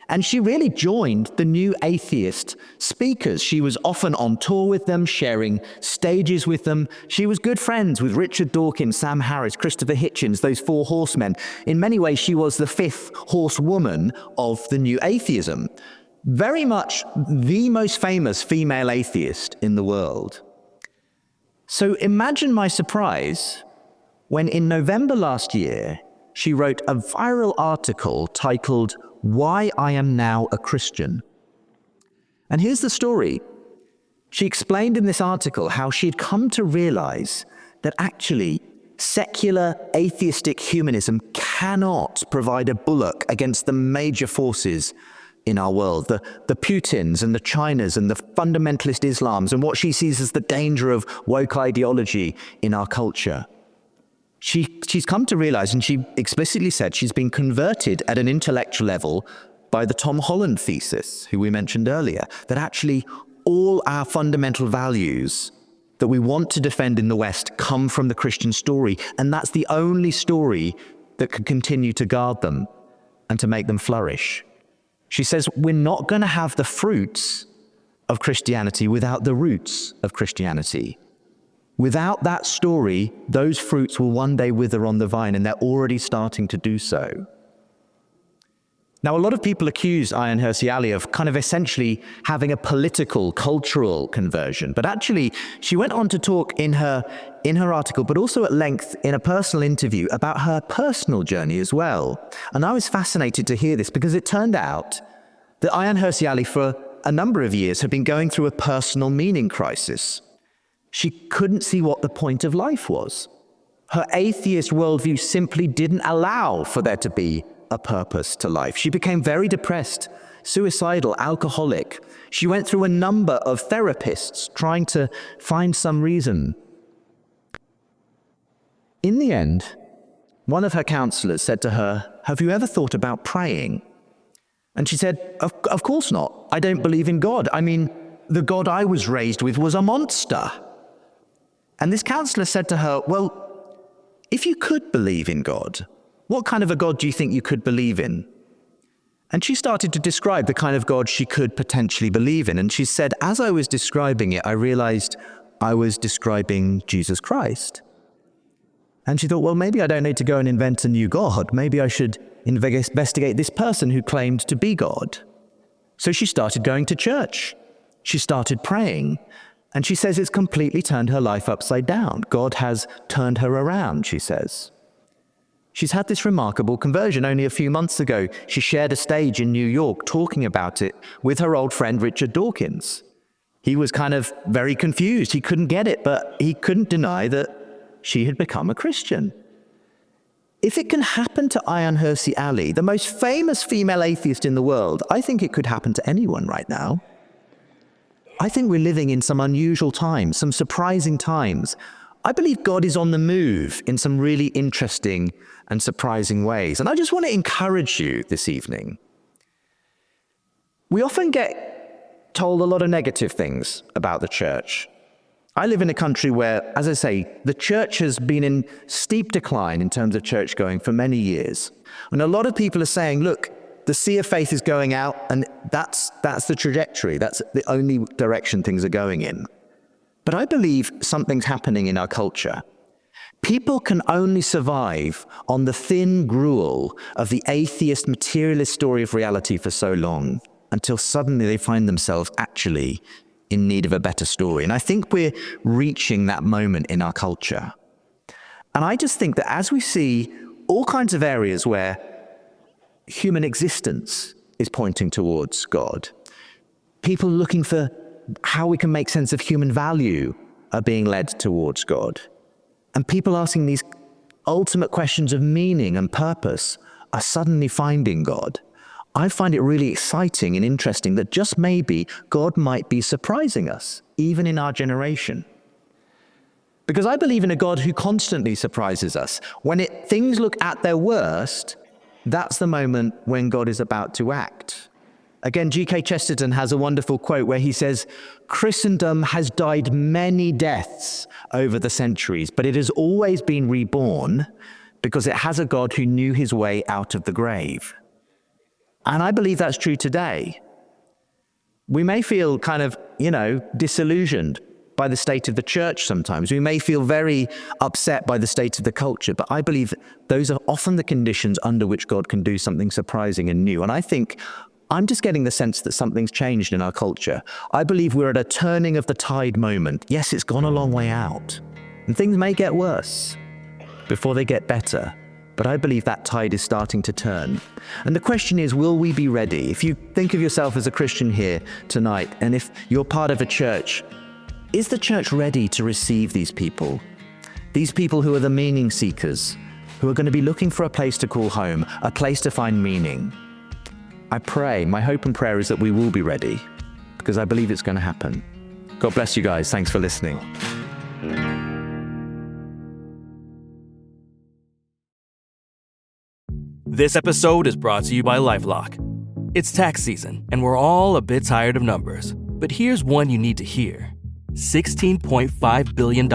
And she really joined the new atheist speakers. She was often on tour with them, sharing stages with them. She was good friends with Richard Dawkins, Sam Harris, Christopher Hitchens, those four horsemen. In many ways, she was the fifth horsewoman of the new atheism. Very much the most famous female atheist in the world. So imagine my surprise when in November last year, she wrote a viral article titled, "Why I Am Now a Christian." And here's the story. She explained in this article how she'd come to realize that actually secular atheistic humanism cannot provide a bulwark against the major forces in our world, the Putins and the Chinas and the fundamentalist Islams and what she sees as the danger of woke ideology in our culture. She's come to realize, and she explicitly said she's been converted at an intellectual level by the Tom Holland thesis, who we mentioned earlier, that actually all our fundamental values that we want to defend in the West come from the Christian story, and that's the only story that can continue to guard them and to make them flourish. She says we're not going to have the fruits of Christianity without the roots of Christianity. Without that story, those fruits will one day wither on the vine, and they're already starting to do so. Now, a lot of people accuse Ayaan Hirsi Ali of kind of essentially having a political, cultural conversion. But actually, she went on to talk in her article, but also at length in a personal interview about her personal journey as well. And I was fascinated to hear this because it turned out that Ayaan Hirsi Ali for a number of years had been going through a personal meaning crisis. She couldn't see what the point of life was. Her atheist worldview simply didn't allow for there to be a purpose to life. She became very depressed, suicidal, alcoholic. She went through a number of therapists trying to find some reason. In the end, one of her counselors said to her, "Have you ever thought about praying?" And she said, Of course not. I don't believe in God. I mean, the God I was raised with was a monster." And this counselor said to her, "Well, if you could believe in God, what kind of a God do you think you could believe in?" And she started to describe the kind of God she could potentially believe in. And she said, as I was describing it, I realized I was describing Jesus Christ. And she thought, well, maybe I don't need to go and invent a new God. Maybe I should investigate this person who claimed to be God. So she started going to church. She started praying. And she says it's completely turned her life upside down. God has turned her around, she says. She's had this remarkable conversion. Only a few months ago, she shared a stage in New York talking about it with her old friend Richard Dawkins. He was kind of very confused. He couldn't get it, but he couldn't deny that she had become a Christian. If it can happen to Ayaan Hirsi Ali, the most famous female atheist in the world, I think it could happen to anyone right now. I think we're living in some unusual times, some surprising times. I believe God is on the move in some really interesting and surprising ways. And I just want to encourage you this evening. We often get told a lot of negative things about the church. I live in a country where, as I say, the church has been in steep decline in terms of church going for many years. And a lot of people are saying, look, the sea of faith is going out, and that's the trajectory. That's the only direction things are going in. But I believe something's happening in our culture. People can only survive on the thin gruel of the atheist, materialist story of reality for so long, until suddenly they find themselves actually in need of a better story. And I think we're reaching that moment in our culture. And I just think that as we see all kinds of areas where human existence is pointing towards God, people looking for how we can make sense of human value are being led towards God. And people asking these ultimate questions of meaning and purpose are suddenly finding God. I find it really exciting and interesting that just maybe God might be surprising us, even in our generation. Because I believe in a God who constantly surprises us. When things look at their worst, that's the moment when God is about to act. Again, G.K. Chesterton has a wonderful quote where he says, "Christendom has died many deaths over the centuries, but it has always been reborn because it has a God who knew his way out of the grave." And I believe that's true today. We may feel kind of, disillusioned by the state of the church sometimes. We may feel very upset by the state of the culture, but I believe those are often the conditions under which God can do something surprising and new. And I think I'm just getting the sense that something's changed in our culture. I believe we're at a turning of the tide moment. Yes, it's gone a long way out, and things may get worse before they get better. But I believe that tide is starting to turn. And the question is, will we be ready? If you think of yourself as a Christian here tonight, and if you're part of a church, is the church ready to receive these people? These people who are the meaning seekers, who are going to be looking for a place to call home, a place to find meaning. I pray, my hope and prayer is that we will be ready, because I believe it's going to happen. God bless you guys. Thanks for listening. This episode is brought to you by LifeLock. It's tax season, and we're all a bit tired of numbers. But here's one you need to hear. $16.5 billion.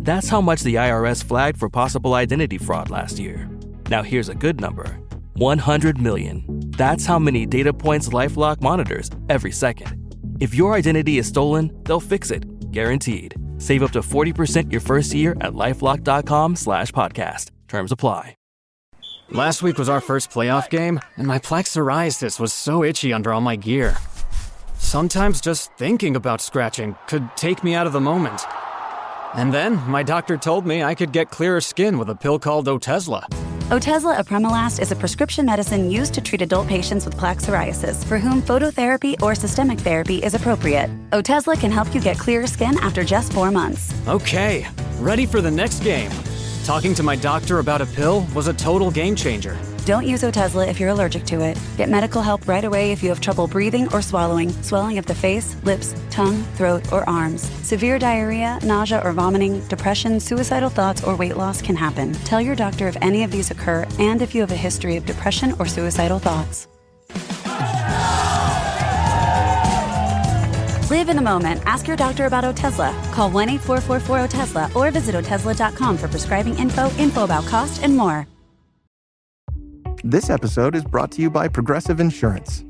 That's how much the IRS flagged for possible identity fraud last year. Now here's a good number. 100 million. That's how many data points LifeLock monitors every second. If your identity is stolen, they'll fix it, guaranteed. Save up to 40% your first year at LifeLock.com/podcast. Terms apply. Last week was our first playoff game, and my plaque psoriasis was so itchy under all my gear. Sometimes just thinking about scratching could take me out of the moment. And then my doctor told me I could get clearer skin with a pill called Otezla. Otezla apremilast is a prescription medicine used to treat adult patients with plaque psoriasis for whom phototherapy or systemic therapy is appropriate. Otezla can help you get clearer skin after just 4 months. Okay, ready for the next game. Talking to my doctor about a pill was a total game changer. Don't use Otezla if you're allergic to it. Get medical help right away if you have trouble breathing or swallowing, swelling of the face, lips, tongue, throat, or arms. Severe diarrhea, nausea or vomiting, depression, suicidal thoughts, or weight loss can happen. Tell your doctor if any of these occur and if you have a history of depression or suicidal thoughts. Live in the moment. Ask your doctor about Otezla. Call 1-844-4-OTEZLA or visit Otezla.com for prescribing info about cost, and more. This episode is brought to you by Progressive Insurance.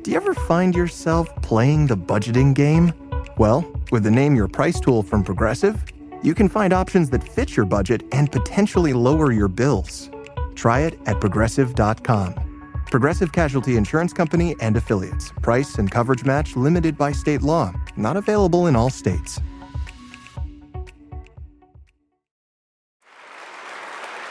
Do you ever find yourself playing the budgeting game? Well, with the Name Your Price tool from Progressive, you can find options that fit your budget and potentially lower your bills. Try it at Progressive.com. Progressive Casualty Insurance Company and Affiliates. Price and coverage match limited by state law. Not available in all states.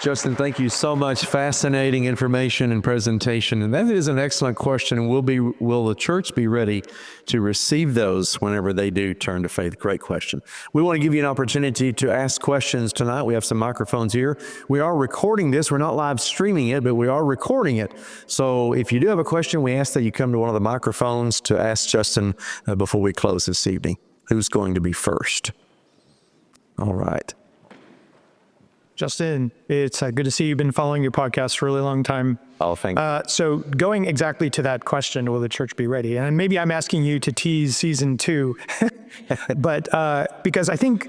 Justin, thank you so much. Fascinating information and presentation. And that is an excellent question. Will the church be ready to receive those whenever they do turn to faith? Great question. We want to give you an opportunity to ask questions tonight. We have some microphones here. We are recording this. We're not live streaming it, but we are recording it. So if you do have a question, we ask that you come to one of the microphones to ask Justin before we close this evening. Who's going to be first? All right. Justin, it's good to see you've been following your podcast for a really long time. Oh, thank you. So going exactly to that question, will the church be ready? And maybe I'm asking you to tease season 2. But because I think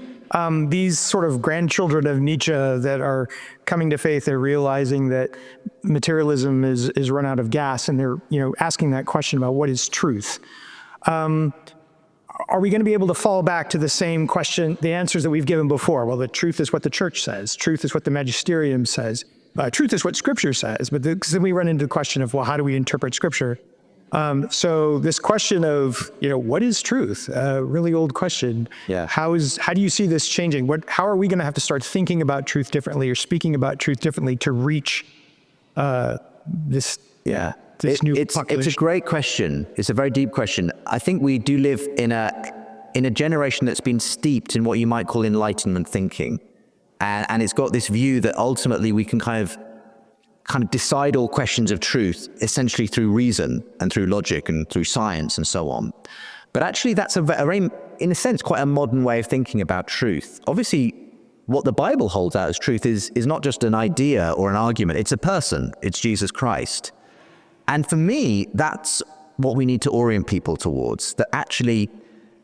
these sort of grandchildren of Nietzsche that are coming to faith, they're realizing that materialism is run out of gas, and they're asking that question about what is truth. Are we going to be able to fall back to the same question, the answers that we've given before? Well, the truth is what the church says. Truth is what the magisterium says. Truth is what Scripture says. But then we run into the question of, well, how do we interpret Scripture? So this question of, what is truth? Really old question. Yeah. How do you see this changing? How are we going to have to start thinking about truth differently or speaking about truth differently to reach this? Yeah. It's a great question. It's a very deep question. I think we do live in a generation that's been steeped in what you might call Enlightenment thinking. And it's got this view that ultimately we can kind of decide all questions of truth essentially through reason and through logic and through science and so on. But actually that's a very, in a sense, quite a modern way of thinking about truth. Obviously, what the Bible holds out as truth is not just an idea or an argument. It's a person. It's Jesus Christ. And for me, that's what we need to orient people towards, that actually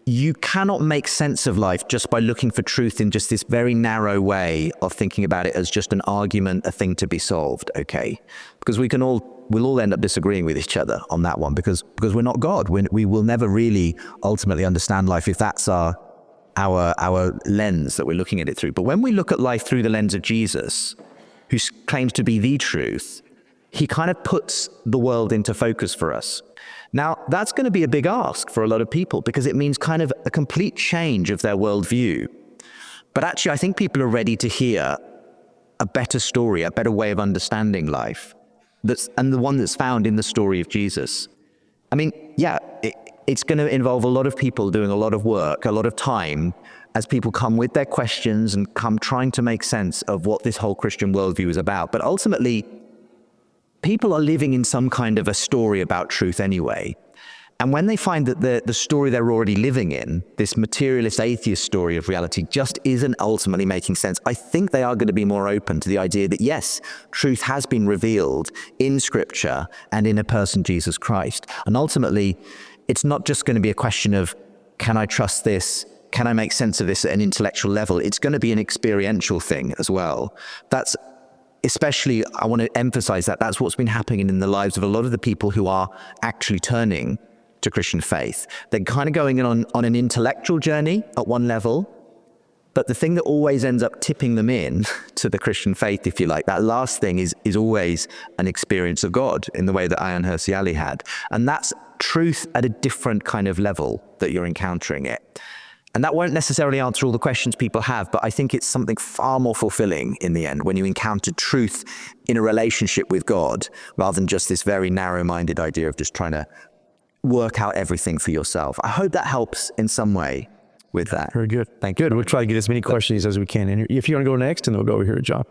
you cannot make sense of life just by looking for truth in just this very narrow way of thinking about it as just an argument, a thing to be solved, okay? Because we'll all end up disagreeing with each other on that one because we're not God. We will never really ultimately understand life if that's our lens that we're looking at it through. But when we look at life through the lens of Jesus, who claims to be the truth, he kind of puts the world into focus for us. Now, that's going to be a big ask for a lot of people because it means kind of a complete change of their worldview. But actually, I think people are ready to hear a better story, a better way of understanding life, and the one that's found in the story of Jesus. I mean, yeah, it's going to involve a lot of people doing a lot of work, a lot of time, as people come with their questions and come trying to make sense of what this whole Christian worldview is about. But ultimately, people are living in some kind of a story about truth anyway. And when they find that the story they're already living in, this materialist atheist story of reality, just isn't ultimately making sense, I think they are going to be more open to the idea that, yes, truth has been revealed in Scripture and in a person, Jesus Christ. And ultimately, it's not just going to be a question of, can I trust this? Can I make sense of this at an intellectual level? It's going to be an experiential thing as well. Especially, I want to emphasize that's what's been happening in the lives of a lot of the people who are actually turning to Christian faith. They're kind of going on an intellectual journey at one level, but the thing that always ends up tipping them in to the Christian faith, if you like, that last thing is always an experience of God in the way that Ayaan Hirsi Ali had. And that's truth at a different kind of level that you're encountering it. And that won't necessarily answer all the questions people have, but I think it's something far more fulfilling in the end when you encounter truth in a relationship with God, rather than just this very narrow-minded idea of just trying to work out everything for yourself. I hope that helps in some way with that. Very good. Thank you. Good. We'll try to get as many questions as we can in here. If you want to go next, and then we'll go over here, John.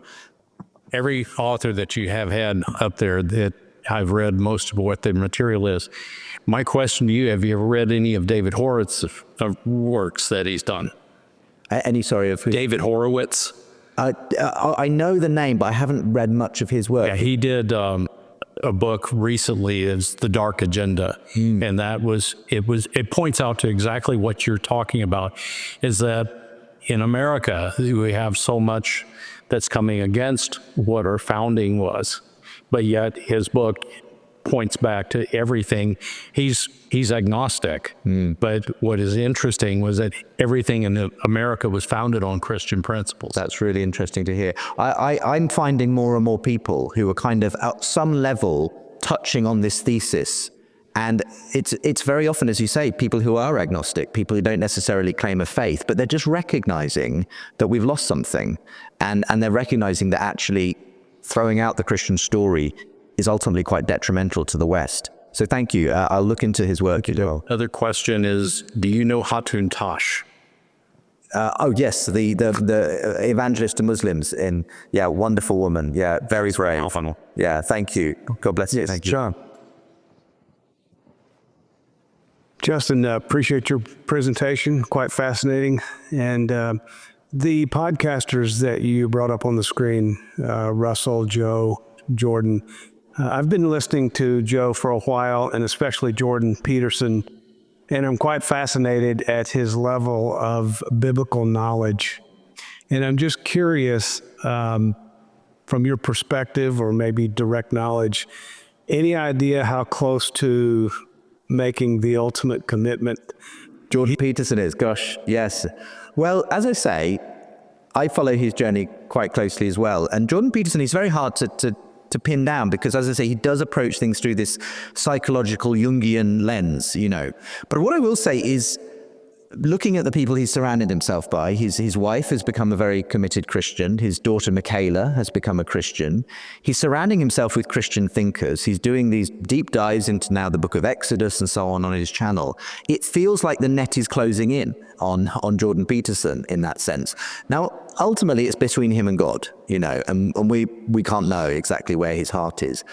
Every author that you have had up there that I've read most of what the material is. My question to you, have you ever read any of David Horowitz's works that he's done? David Horowitz? I know the name, but I haven't read much of his work. Yeah, he did a book recently, is The Dark Agenda. And it points out to exactly what you're talking about, is that in America, we have so much that's coming against what our founding was. But yet his book points back to everything. He's agnostic. But what is interesting was that everything in America was founded on Christian principles. That's really interesting to hear. I'm finding more and more people who are kind of at some level touching on this thesis. And it's very often, as you say, people who are agnostic, people who don't necessarily claim a faith, but they're just recognizing that we've lost something. And they're recognizing that actually throwing out the Christian story is ultimately quite detrimental to the West. So thank you. I'll look into his work as well. Another question is, do you know Hatun Tash? Oh yes, the evangelist to Muslims wonderful woman. Yeah, very brave. Yeah, thank you. God bless you. Thank you. John. Justin, appreciate your presentation. Quite fascinating. And the podcasters that you brought up on the screen, Russell, Joe, Jordan, I've been listening to Joe for a while, and especially Jordan Peterson. and I'm quite fascinated at his level of biblical knowledge. And I'm just curious, from your perspective or maybe direct knowledge, any idea how close to making the ultimate commitment Jordan Peterson is? Gosh, yes. Well, as I say, I follow his journey quite closely as well. And Jordan Peterson is very hard to pin down because, as I say, he does approach things through this psychological Jungian lens, you know. But what I will say is, looking at the people he's surrounded himself by, his wife has become a very committed Christian. His daughter, Michaela, has become a Christian. He's surrounding himself with Christian thinkers. He's doing these deep dives into now the book of Exodus and so on his channel. It feels like the net is closing in on Jordan Peterson in that sense. Now, ultimately, it's between him and God, you know, and we can't know exactly where his heart is.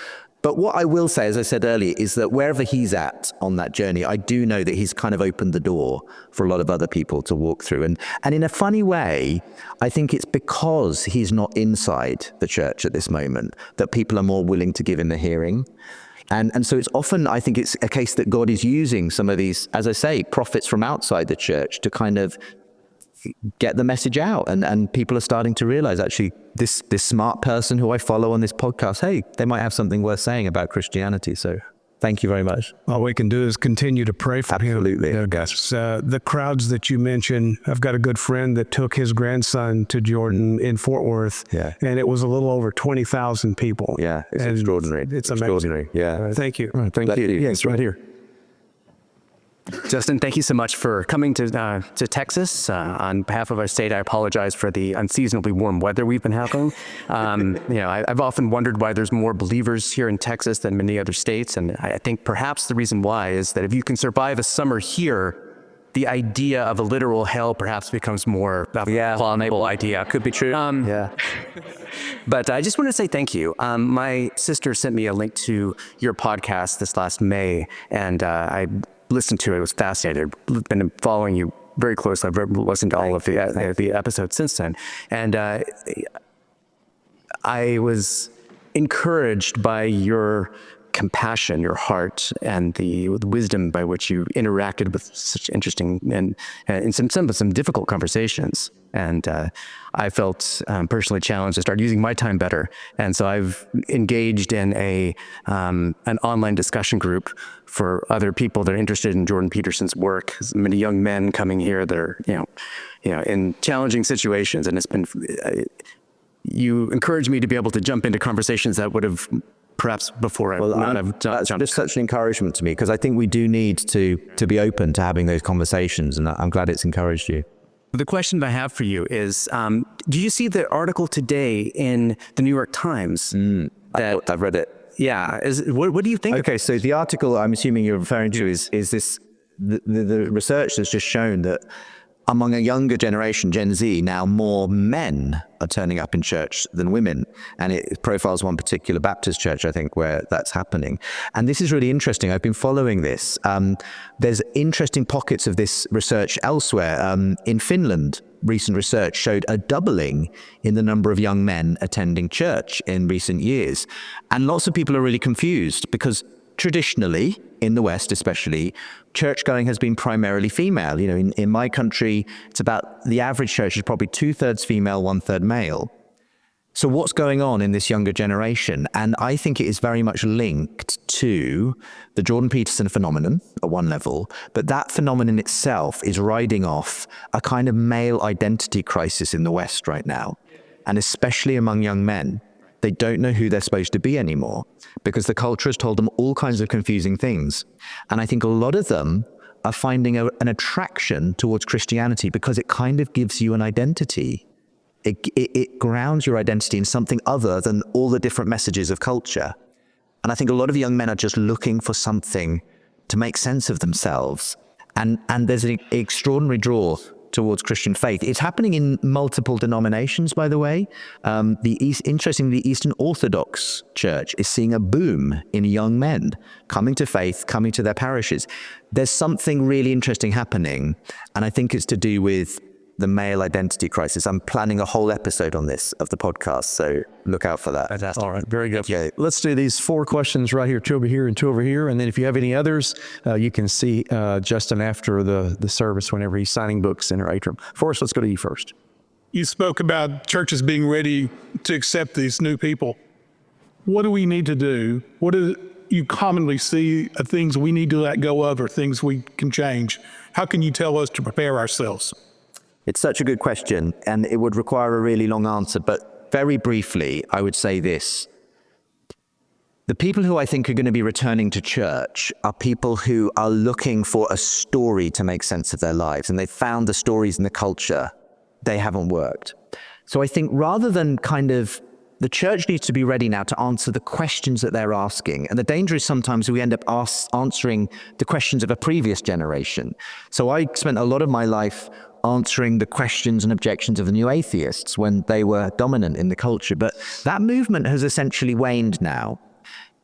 But what I will say, as I said earlier, is that wherever he's at on that journey, I do know that he's kind of opened the door for a lot of other people to walk through. And in a funny way, I think it's because he's not inside the church at this moment that people are more willing to give him a hearing. And so it's often, I think it's a case that God is using some of these, as I say, prophets from outside the church to kind of get the message out, and people are starting to realize, actually, this smart person who I follow on this podcast, hey, they might have something worth saying about Christianity. So thank you very much. All we can do is continue to pray for him. Absolutely. The crowds that you mentioned, I've got a good friend that took his grandson to Jordan in Fort Worth, and it was a little over 20,000 people. Yeah, it's extraordinary. It's extraordinary. amazing. Yeah. Thank you. All right, thank you. Yeah, it's right here. Justin, thank you so much for coming to Texas. On behalf of our state, I apologize for the unseasonably warm weather we've been having. I've often wondered why there's more believers here in Texas than many other states, and I think perhaps the reason why is that if you can survive a summer here, the idea of a literal hell perhaps becomes more of a plausible idea. Could be true. But I just want to say thank you. My sister sent me a link to your podcast this last May, and I listened to it. It was fascinating. I've been following you very closely. I've listened to all of the episodes since then. And I was encouraged by your compassion, your heart, and the wisdom by which you interacted with such interesting and some difficult conversations. And I felt personally challenged to start using my time better. And so I've engaged in an online discussion group for other people that are interested in Jordan Peterson's work. There's many young men coming here that are, in challenging situations, and it's been. You encouraged me to be able to jump into conversations that would have perhaps before I would have jumped. That's just such an encouragement to me, because I think we do need to be open to having those conversations, and I'm glad it's encouraged you. The question I have for you is, do you see the article today in the New York Times? I've read it. Yeah. What do you think? Okay, so the article I'm assuming you're referring to is this, the research has just shown that among a younger generation, Gen Z, now more men are turning up in church than women. And it profiles one particular Baptist church, I think, where that's happening. And this is really interesting. I've been following this. There's interesting pockets of this research elsewhere. In Finland, recent research showed a doubling in the number of young men attending church in recent years. And lots of people are really confused because traditionally, in the West especially, church-going has been primarily female. In my country, it's about, the average church is probably 2/3 female, 1/3 male. So what's going on in this younger generation? And I think it is very much linked to the Jordan Peterson phenomenon at one level, but that phenomenon itself is riding off a kind of male identity crisis in the West right now, and especially among young men. They don't know who they're supposed to be anymore because the culture has told them all kinds of confusing things. And I think a lot of them are finding an attraction towards Christianity because it kind of gives you an identity. It grounds your identity in something other than all the different messages of culture. And I think a lot of young men are just looking for something to make sense of themselves. And there's an extraordinary draw towards Christian faith. It's happening in multiple denominations, by the way. Interestingly, the Eastern Orthodox Church is seeing a boom in young men coming to faith, coming to their parishes. There's something really interesting happening, and I think it's to do with the male identity crisis. I'm planning a whole episode on this of the podcast, so look out for that. Fantastic. All right, very good. Yeah. Let's do these 4 questions right here, 2 over here and 2 over here. And then if you have any others, you can see Justin after the service whenever he's signing books in our atrium. Forrest, let's go to you first. You spoke about churches being ready to accept these new people. What do we need to do? What do you commonly see things we need to let go of or things we can change? How can you tell us to prepare ourselves? It's such a good question, and it would require a really long answer, but very briefly, I would say this. The people who I think are going to be returning to church are people who are looking for a story to make sense of their lives, and they've found the stories in the culture. They haven't worked. So I think rather than the church needs to be ready now to answer the questions that they're asking. And the danger is sometimes we end up answering the questions of a previous generation. So I spent a lot of my life answering the questions and objections of the new atheists when they were dominant in the culture. But that movement has essentially waned now.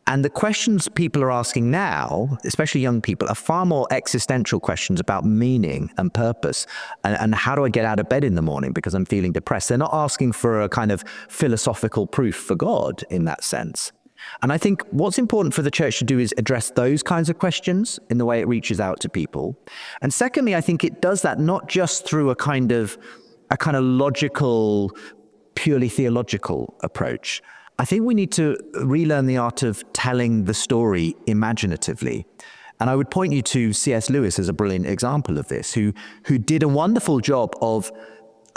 And the questions people are asking now, especially young people, are far more existential questions about meaning and purpose and how do I get out of bed in the morning because I'm feeling depressed. They're not asking for a kind of philosophical proof for God in that sense. And I think what's important for the church to do is address those kinds of questions in the way it reaches out to people. And secondly, I think it does that not just through a kind of logical, purely theological approach. I think we need to relearn the art of telling the story imaginatively. And I would point you to C.S. Lewis as a brilliant example of this, who did a wonderful job of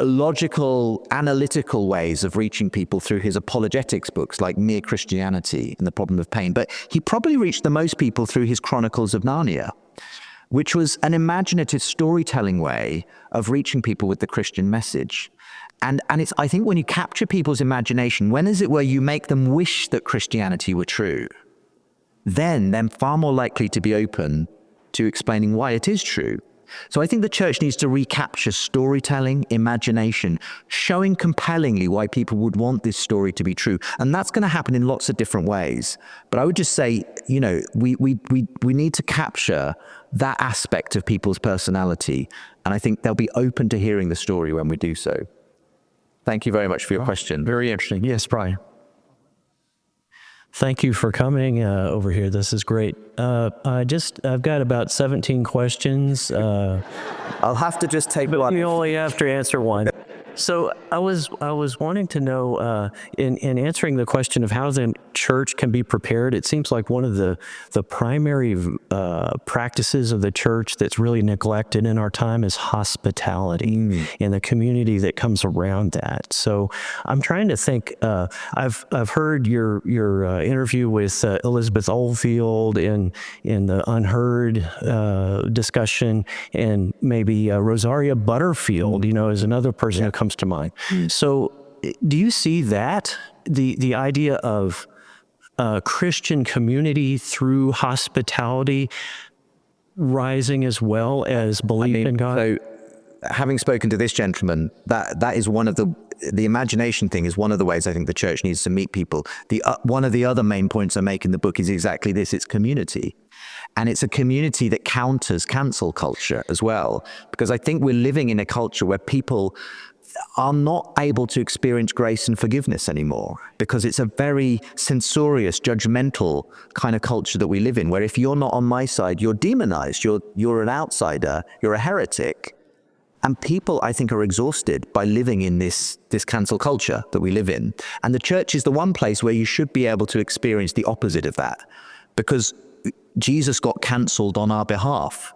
logical, analytical ways of reaching people through his apologetics books like Mere Christianity and The Problem of Pain. But he probably reached the most people through his Chronicles of Narnia, which was an imaginative storytelling way of reaching people with the Christian message. And it's, I think when you capture people's imagination, when is it where you make them wish that Christianity were true? Then they're far more likely to be open to explaining why it is true. So I think the church needs to recapture storytelling, imagination, showing compellingly why people would want this story to be true. And that's going to happen in lots of different ways. But I would just say, we need to capture that aspect of people's personality. And I think they'll be open to hearing the story when we do so. Thank you very much for your question. Very interesting. Yes, Brian. Thank you for coming over here. This is great. I've got about 17 questions. I'll have to just take one. You only have to answer one. So I was wanting to know, in answering the question of how the church can be prepared, it seems like one of the primary practices of the church that's really neglected in our time is hospitality and the community that comes around that. So I'm trying to think. I've heard your interview with Elizabeth Oldfield in the Unheard discussion, and maybe Rosaria Butterfield, is another person who comes to mind. So do you see that, the idea of Christian community through hospitality rising as well as belief in God? So having spoken to this gentleman, that is one of the imagination thing is one of the ways I think the church needs to meet people. One of the other main points I make in the book is exactly this: it's community. And it's a community that counters cancel culture as well, because I think we're living in a culture where people are not able to experience grace and forgiveness anymore, because it's a very censorious, judgmental kind of culture that we live in, where if you're not on my side, you're demonized, you're an outsider, you're a heretic. And people, I think, are exhausted by living in this cancel culture that we live in. And the church is the one place where you should be able to experience the opposite of that, because Jesus got cancelled on our behalf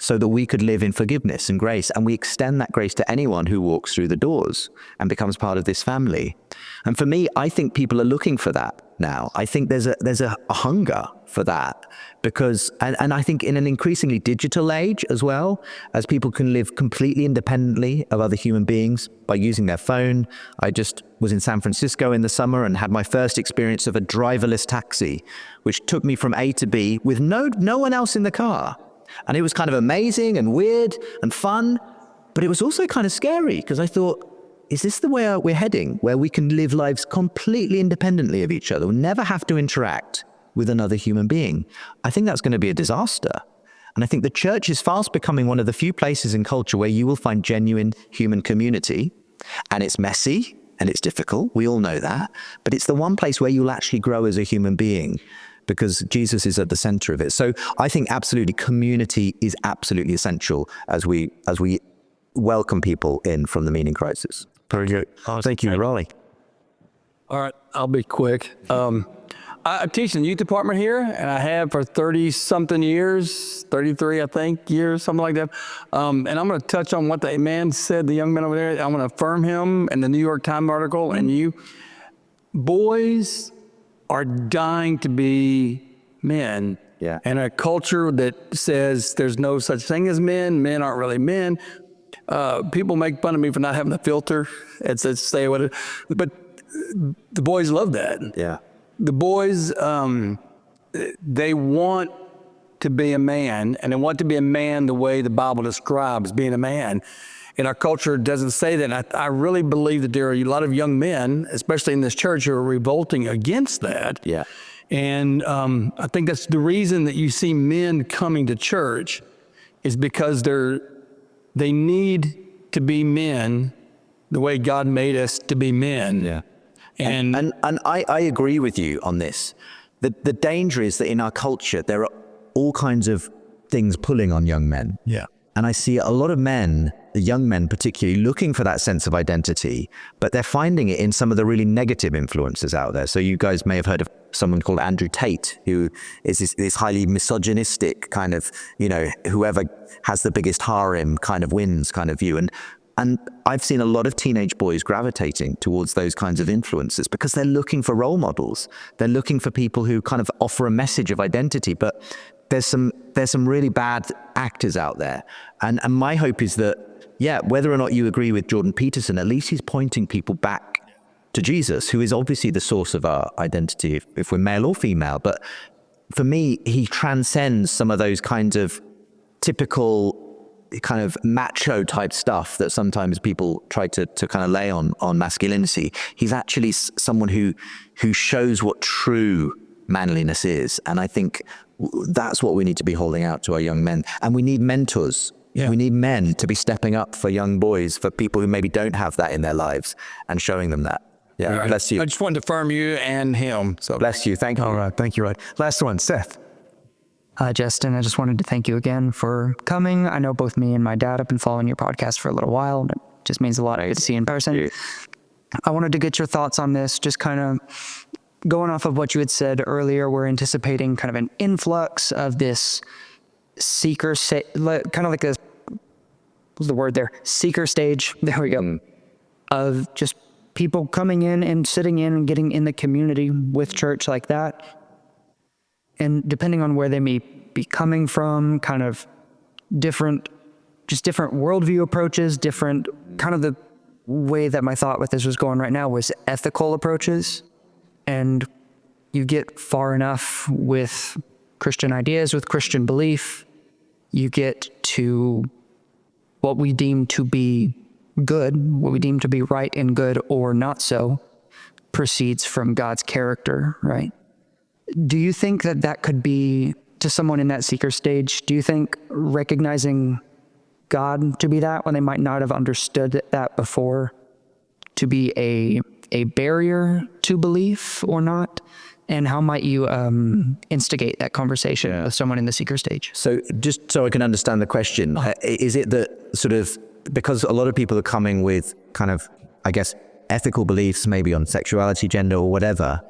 so that we could live in forgiveness and grace. And we extend that grace to anyone who walks through the doors and becomes part of this family. And for me, I think people are looking for that now. I think there's a hunger for that, because, and I think in an increasingly digital age as well, as people can live completely independently of other human beings by using their phone. I just was in San Francisco in the summer and had my first experience of a driverless taxi, which took me from A to B with no one else in the car. And it was kind of amazing and weird and fun, but it was also kind of scary, because I thought, is this the way we're heading, where we can live lives completely independently of each other? We'll never have to interact with another human being. I think that's going to be a disaster. And I think the church is fast becoming one of the few places in culture where you will find genuine human community. And it's messy and it's difficult. We all know that. But it's the one place where you'll actually grow as a human being, because Jesus is at the center of it. So I think absolutely community is absolutely essential as we welcome people in from the meaning crisis. Very good. Thank you, Raleigh. All right, I'll be quick. I teach in the youth department here, and I have for 30-something years, 33, I think, years, something like that. And I'm going to touch on what the man said, the young man over there. I'm going to affirm him in the New York Times article. And you, boys are dying to be men. Yeah. And a culture that says there's no such thing as men aren't really men. People make fun of me for not having a filter. It's stay with it. But the boys love that. Yeah. The boys, they want to be a man, and they want to be a man the way the Bible describes being a man. And our culture doesn't say that. And I really believe that there are a lot of young men, especially in this church, who are revolting against that. Yeah. And I think that's the reason that you see men coming to church, is because they need to be men the way God made us to be men. Yeah. And I agree with you on this. The danger is that in our culture, there are all kinds of things pulling on young men. Yeah. And I see a lot of men, the young men particularly, looking for that sense of identity, but they're finding it in some of the really negative influences out there. So you guys may have heard of someone called Andrew Tate, who is this highly misogynistic kind of, whoever has the biggest harem kind of wins kind of view. And I've seen a lot of teenage boys gravitating towards those kinds of influences because they're looking for role models. They're looking for people who kind of offer a message of identity. But there's some really bad actors out there. And my hope is that, whether or not you agree with Jordan Peterson, at least he's pointing people back to Jesus, who is obviously the source of our identity, if we're male or female. But for me, he transcends some of those kinds of typical kind of macho type stuff that sometimes people try to kind of lay on masculinity. He's actually someone who shows what true manliness is. And I think that's what we need to be holding out to our young men. And we need mentors. Yeah. We need men to be stepping up for young boys, for people who maybe don't have that in their lives, and showing them that. Yeah, right. Bless you. I just wanted to affirm you and him. So bless you. Thank you. All right. Thank you, Rod. Last one, Seth. Justin, I just wanted to thank you again for coming. I know both me and my dad have been following your podcast for a little while, and it just means a lot to see you in person. I wanted to get your thoughts on this, just kind of going off of what you had said earlier. We're anticipating kind of an influx of this seeker, kind of like a, what's the word there? Seeker stage. There we go. Of just people coming in and sitting in and getting in the community with church like that. And depending on where they may be coming from, kind of different worldview approaches, different kind of the way that my thought with this was going right now was ethical approaches. And you get far enough with Christian ideas, with Christian belief, you get to what we deem to be good, what we deem to be right and good or not so, proceeds from God's character, right? Do you think that could be, to someone in that seeker stage, do you think recognizing God to be that when they might not have understood that before, to be a barrier to belief or not? And how might you instigate that conversation with someone in the seeker stage? So just so I can understand the question, is it that sort of, because a lot of people are coming with kind of, I guess, ethical beliefs, maybe on sexuality, gender, or whatever,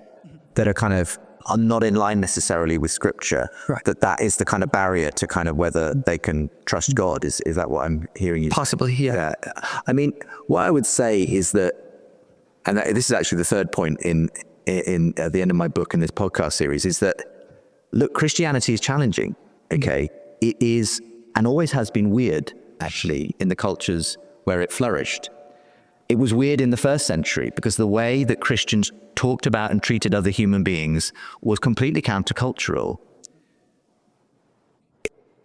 that are kind of are not in line necessarily with Scripture, right, that is the kind of barrier to kind of whether they can trust God. Is that what I'm hearing you say? Possibly, yeah. I mean, what I would say is that, and this is actually the third point in at the end of my book in this podcast series, is that, look, Christianity is challenging, okay? It is, and always has been, weird, actually, in the cultures where it flourished. It was weird in the first century because the way that Christians talked about and treated other human beings was completely countercultural.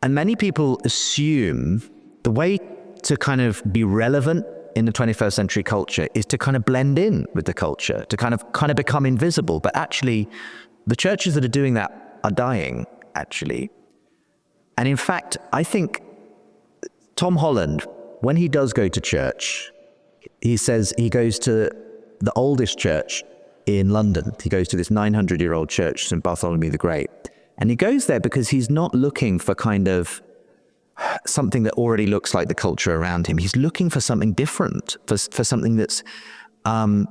And many people assume the way to kind of be relevant in the 21st century culture is to kind of blend in with the culture, to kind of become invisible. But actually, the churches that are doing that are dying, actually. And in fact, I think Tom Holland, when he does go to church, he says he goes to the oldest church in London. He goes to this 900-year-old church, St. Bartholomew the Great. And he goes there because he's not looking for kind of something that already looks like the culture around him. He's looking for something different, for something that's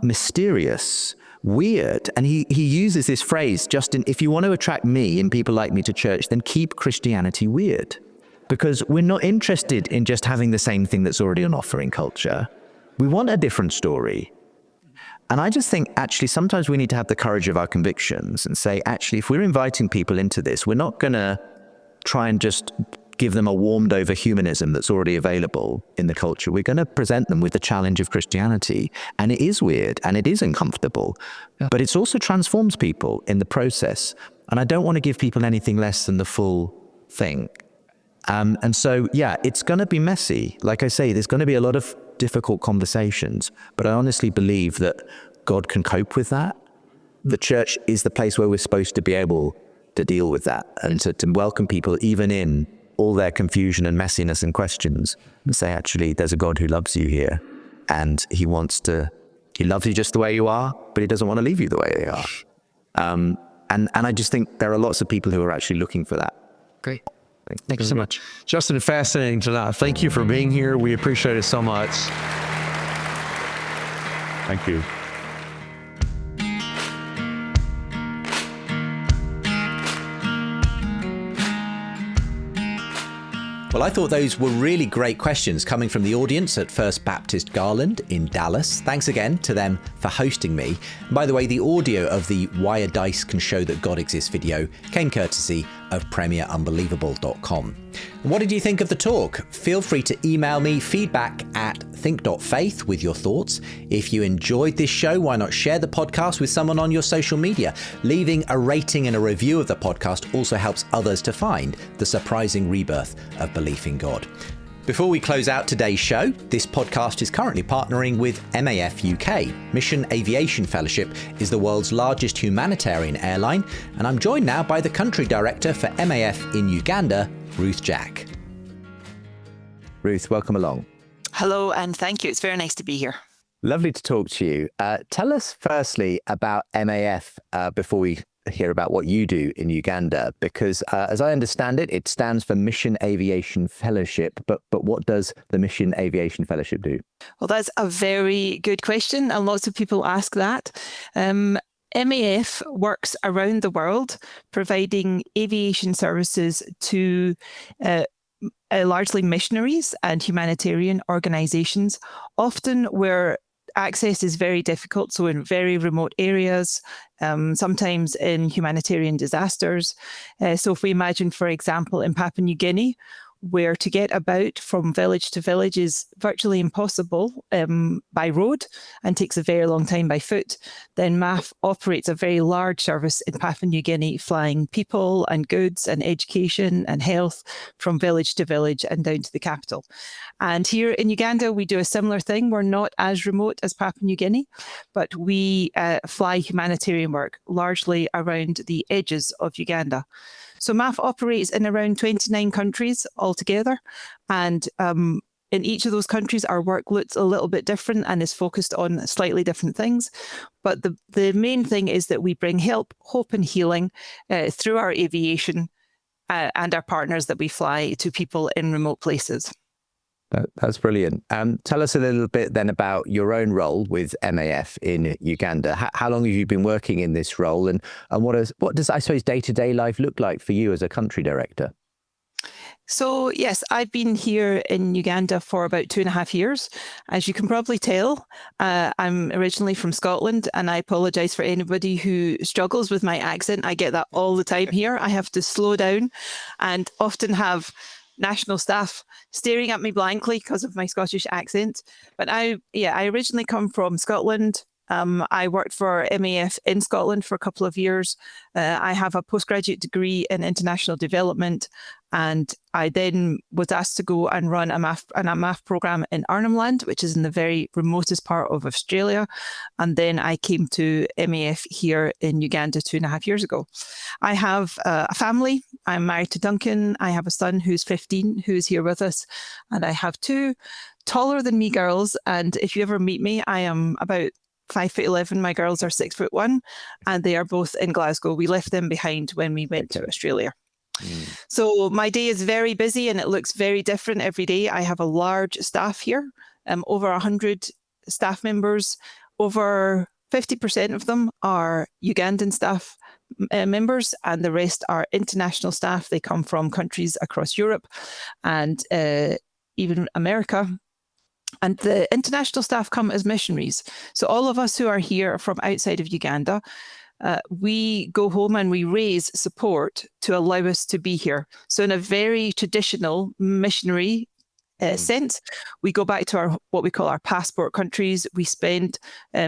mysterious, weird. And he uses this phrase, Justin, if you want to attract me and people like me to church, then keep Christianity weird. Because we're not interested in just having the same thing that's already on offer in culture. We want a different story. And I just think, actually, sometimes we need to have the courage of our convictions and say, actually, if we're inviting people into this, we're not going to try and just give them a warmed over humanism that's already available in the culture. We're going to present them with the challenge of Christianity. And it is weird and it is uncomfortable, but it also transforms people in the process. And I don't want to give people anything less than the full thing. And so, yeah, it's going to be messy. Like I say, there's going to be a lot of difficult conversations, but I honestly believe that God can cope with that. The church is the place where we're supposed to be able to deal with that and to welcome people even in all their confusion and messiness and questions and say, actually, there's a God who loves you here and he loves you just the way you are, but he doesn't want to leave you the way you are. And I just think there are lots of people who are actually looking for that. Great. Thank you so much. Justin, fascinating tonight. Thank you for being here. We appreciate it so much. Thank you. Well, I thought those were really great questions coming from the audience at First Baptist Garland in Dallas. Thanks again to them for hosting me. And by the way, the audio of the Why a Dice Can Show That God Exists video came courtesy of premierunbelievable.com. What did you think of the talk? Feel free to email me feedback at think.faith with your thoughts. If you enjoyed this show, why not share the podcast with someone on your social media? Leaving a rating and a review of the podcast also helps others to find the surprising rebirth of belief in God. Before we close out today's show, this podcast is currently partnering with MAF UK. Mission Aviation Fellowship is the world's largest humanitarian airline, and I'm joined now by the country director for MAF in Uganda, Ruth Jack. Ruth, welcome along. Hello, and thank you. It's very nice to be here. Lovely to talk to you. Tell us firstly about MAF before we hear about what you do in Uganda, because as I understand it, it stands for Mission Aviation Fellowship. But what does the Mission Aviation Fellowship do? Well, that's a very good question, and lots of people ask that. MAF works around the world providing aviation services to largely missionaries and humanitarian organizations, often where access is very difficult, so in very remote areas, sometimes in humanitarian disasters. So if we imagine, for example, in Papua New Guinea, where to get about from village to village is virtually impossible by road and takes a very long time by foot, then MAF operates a very large service in Papua New Guinea, flying people and goods and education and health from village to village and down to the capital. And here in Uganda, we do a similar thing. We're not as remote as Papua New Guinea, but we fly humanitarian work largely around the edges of Uganda. So MAF operates in around 29 countries altogether. And in each of those countries, our work looks a little bit different and is focused on slightly different things. But the main thing is that we bring help, hope and healing through our aviation and our partners that we fly to people in remote places. That's brilliant. Tell us a little bit then about your own role with MAF in Uganda. How long have you been working in this role, and what does I suppose day-to-day life look like for you as a country director? So yes, I've been here in Uganda for about 2.5 years. As you can probably tell, I'm originally from Scotland, and I apologise for anybody who struggles with my accent. I get that all the time here. I have to slow down and often have national staff staring at me blankly because of my Scottish accent. But I originally come from Scotland, I worked for MAF in Scotland for a couple of years. I have a postgraduate degree in international development, and I then was asked to go and run a math program in Arnhem Land, which is in the very remotest part of Australia. And then I came to MAF here in Uganda 2.5 years ago. I have a family. I'm married to Duncan. I have a son who's 15, who's here with us. And I have 2 taller than me girls. And if you ever meet me, I am about 5'11". My girls are 6'1", and they are both in Glasgow. We left them behind when we went to Australia. So my day is very busy, and it looks very different every day. I have a large staff here, over 100 staff members. Over 50% of them are Ugandan staff members, and the rest are international staff. They come from countries across Europe and even America. And the international staff come as missionaries. So all of us who are here from outside of Uganda, we go home and we raise support to allow us to be here. So in a very traditional missionary sense, we go back to what we call our passport countries. We spend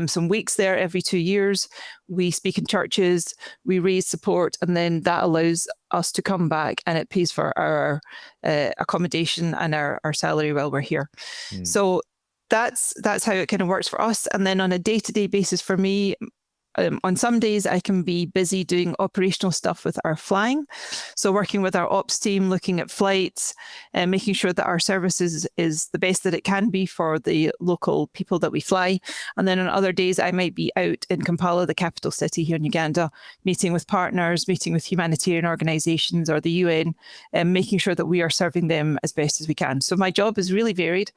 some weeks there every 2 years. We speak in churches, we raise support, and then that allows us to come back, and it pays for our accommodation and our salary while we're here. So that's how it kind of works for us. And then on a day-to-day basis for me, on some days I can be busy doing operational stuff with our flying. So working with our ops team, looking at flights and making sure that our service is the best that it can be for the local people that we fly. And then on other days I might be out in Kampala, the capital city here in Uganda, meeting with partners, meeting with humanitarian organizations or the UN, and making sure that we are serving them as best as we can. So my job is really varied,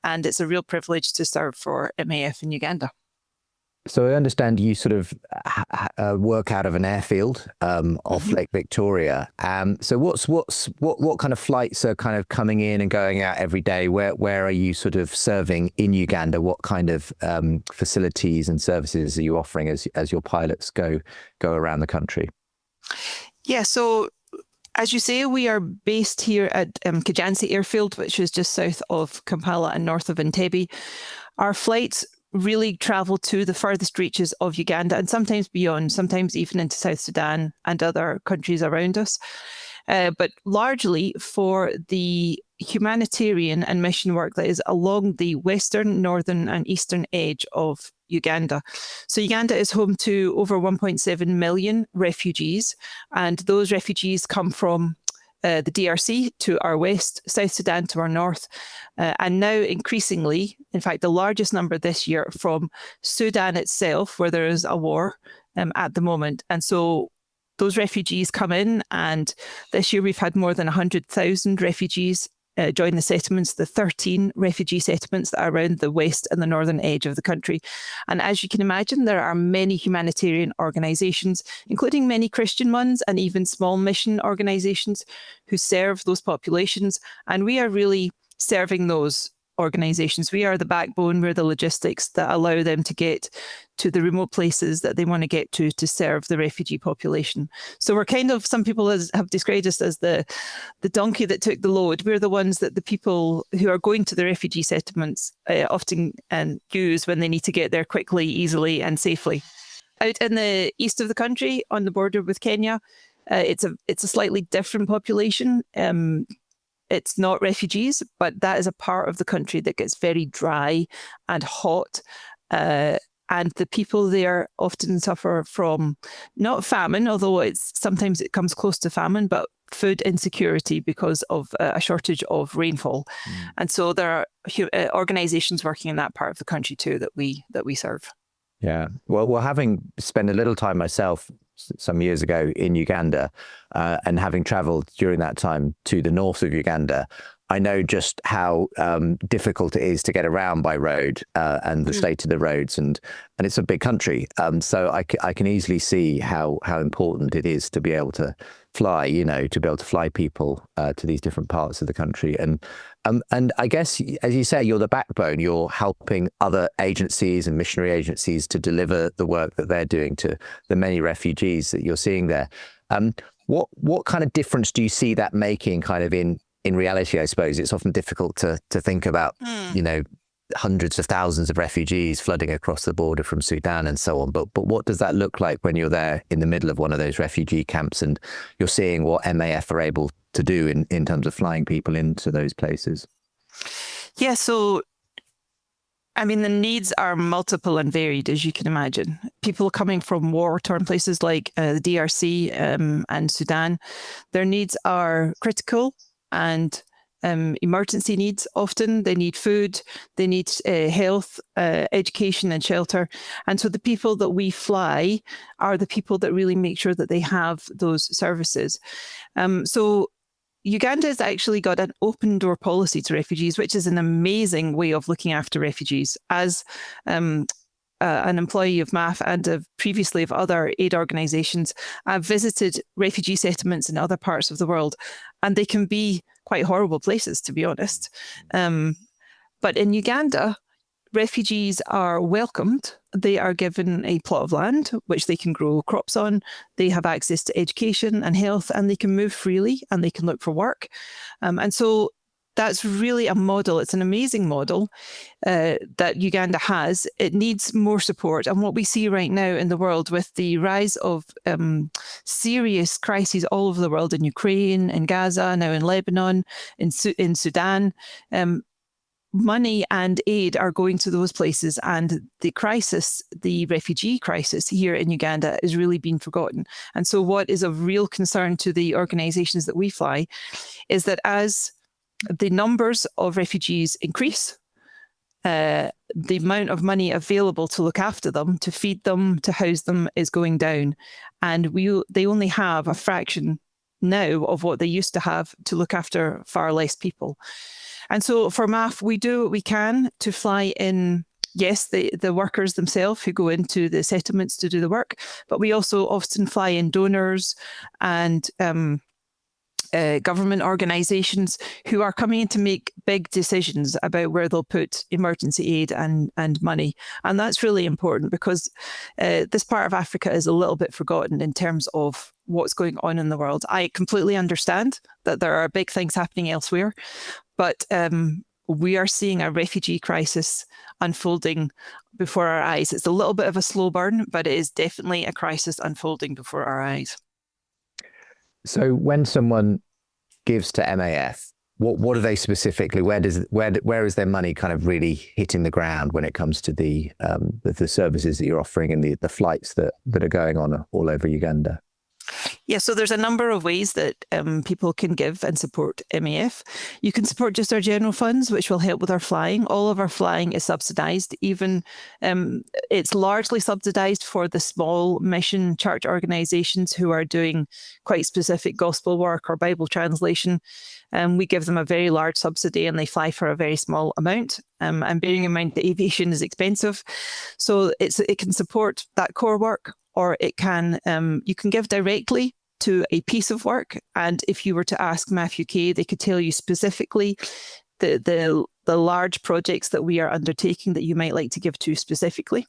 and it's a real privilege to serve for MAF in Uganda. So I understand you sort of work out of an airfield off Lake Victoria. So what kind of flights are kind of coming in and going out every day? Where are you sort of serving in Uganda? What kind of facilities and services are you offering as your pilots go around the country? Yeah, so as you say, we are based here at Kijansi Airfield, which is just south of Kampala and north of Entebbe. Our flights really travel to the furthest reaches of Uganda and sometimes beyond, sometimes even into South Sudan and other countries around us. But largely for the humanitarian and mission work that is along the western, northern and eastern edge of Uganda. So Uganda is home to over 1.7 million refugees, and those refugees come from the DRC to our west, South Sudan to our north, and now increasingly, in fact, the largest number this year from Sudan itself, where there is a war at the moment. And so those refugees come in, and this year we've had more than 100,000 refugees join the settlements, the 13 refugee settlements that are around the west and the northern edge of the country. And as you can imagine, there are many humanitarian organizations, including many Christian ones and even small mission organizations who serve those populations. And we are really serving those organizations. We are the backbone, we're the logistics that allow them to get to the remote places that they want to get to serve the refugee population. So we're kind of, some people have described us as the donkey that took the load. We're the ones that the people who are going to the refugee settlements often use when they need to get there quickly, easily and safely. Out in the east of the country, on the border with Kenya, it's a slightly different population. It's not refugees, but that is a part of the country that gets very dry and hot. And the people there often suffer from not famine, although sometimes it comes close to famine, but food insecurity because of a shortage of rainfall. And so there are organizations working in that part of the country too that we serve. Yeah. Well, having spent a little time myself some years ago in Uganda, and having traveled during that time to the north of Uganda, I know just how difficult it is to get around by road and the state of the roads, and it's a big country. So I can easily see how important it is to be able to fly, to be able to fly people to these different parts of the country. And I guess, as you say, you're the backbone. You're helping other agencies and missionary agencies to deliver the work that they're doing to the many refugees that you're seeing there. What kind of difference do you see that making kind of in reality? I suppose it's often difficult to think about, hundreds of thousands of refugees flooding across the border from Sudan and so on. But what does that look like when you're there in the middle of one of those refugee camps and you're seeing what MAF are able to do in terms of flying people into those places? Yeah, so I mean, the needs are multiple and varied, as you can imagine. People coming from war-torn places like the DRC and Sudan, their needs are critical and emergency needs. Often they need food, they need health, education and shelter. And so the people that we fly are the people that really make sure that they have those services. So Uganda has actually got an open door policy to refugees, which is an amazing way of looking after refugees. As an employee of MAF and previously of other aid organisations, I've visited refugee settlements in other parts of the world, and they can be quite horrible places, to be honest. But in Uganda, refugees are welcomed. They are given a plot of land which they can grow crops on. They have access to education and health, and they can move freely and they can look for work. And so that's really a model. It's an amazing model that Uganda has. It needs more support. And what we see right now in the world with the rise of serious crises all over the world, in Ukraine, in Gaza, now in Lebanon, in Sudan, money and aid are going to those places, and the crisis, the refugee crisis here in Uganda, is really being forgotten. And so what is of real concern to the organisations that we fly is that as the numbers of refugees increase, the amount of money available to look after them, to feed them, to house them is going down. And they only have a fraction now of what they used to have to look after far less people. And so for MAF, we do what we can to fly in, yes, the workers themselves who go into the settlements to do the work, but we also often fly in donors and government organisations who are coming in to make big decisions about where they'll put emergency aid and money. And that's really important because this part of Africa is a little bit forgotten in terms of what's going on in the world. I completely understand that there are big things happening elsewhere, but we are seeing a refugee crisis unfolding before our eyes. It's a little bit of a slow burn, but it is definitely a crisis unfolding before our eyes. So when someone gives to MAF, what do they specifically? Where is their money kind of really hitting the ground when it comes to the services that you're offering and the flights that are going on all over Uganda? Yeah, so there's a number of ways that people can give and support MAF. You can support just our general funds, which will help with our flying. All of our flying is subsidised. Even it's largely subsidised for the small mission church organisations who are doing quite specific gospel work or Bible translation. We give them a very large subsidy and they fly for a very small amount. And bearing in mind that aviation is expensive, so it can support that core work. Or it can, you can give directly to a piece of work. And if you were to ask MAF UK, they could tell you specifically the large projects that we are undertaking that you might like to give to specifically.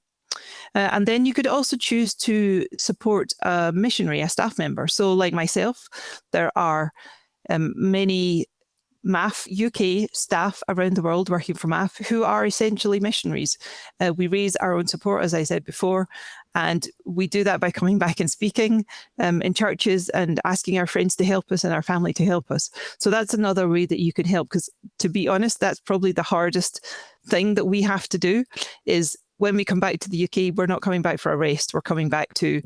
And then you could also choose to support a missionary, a staff member. So like myself, there are many MAF UK staff around the world working for MAF who are essentially missionaries. We raise our own support, as I said before, and we do that by coming back and speaking in churches and asking our friends to help us and our family to help us. So that's another way that you can help, because to be honest, that's probably the hardest thing that we have to do is when we come back to the UK, we're not coming back for a rest, we're coming back to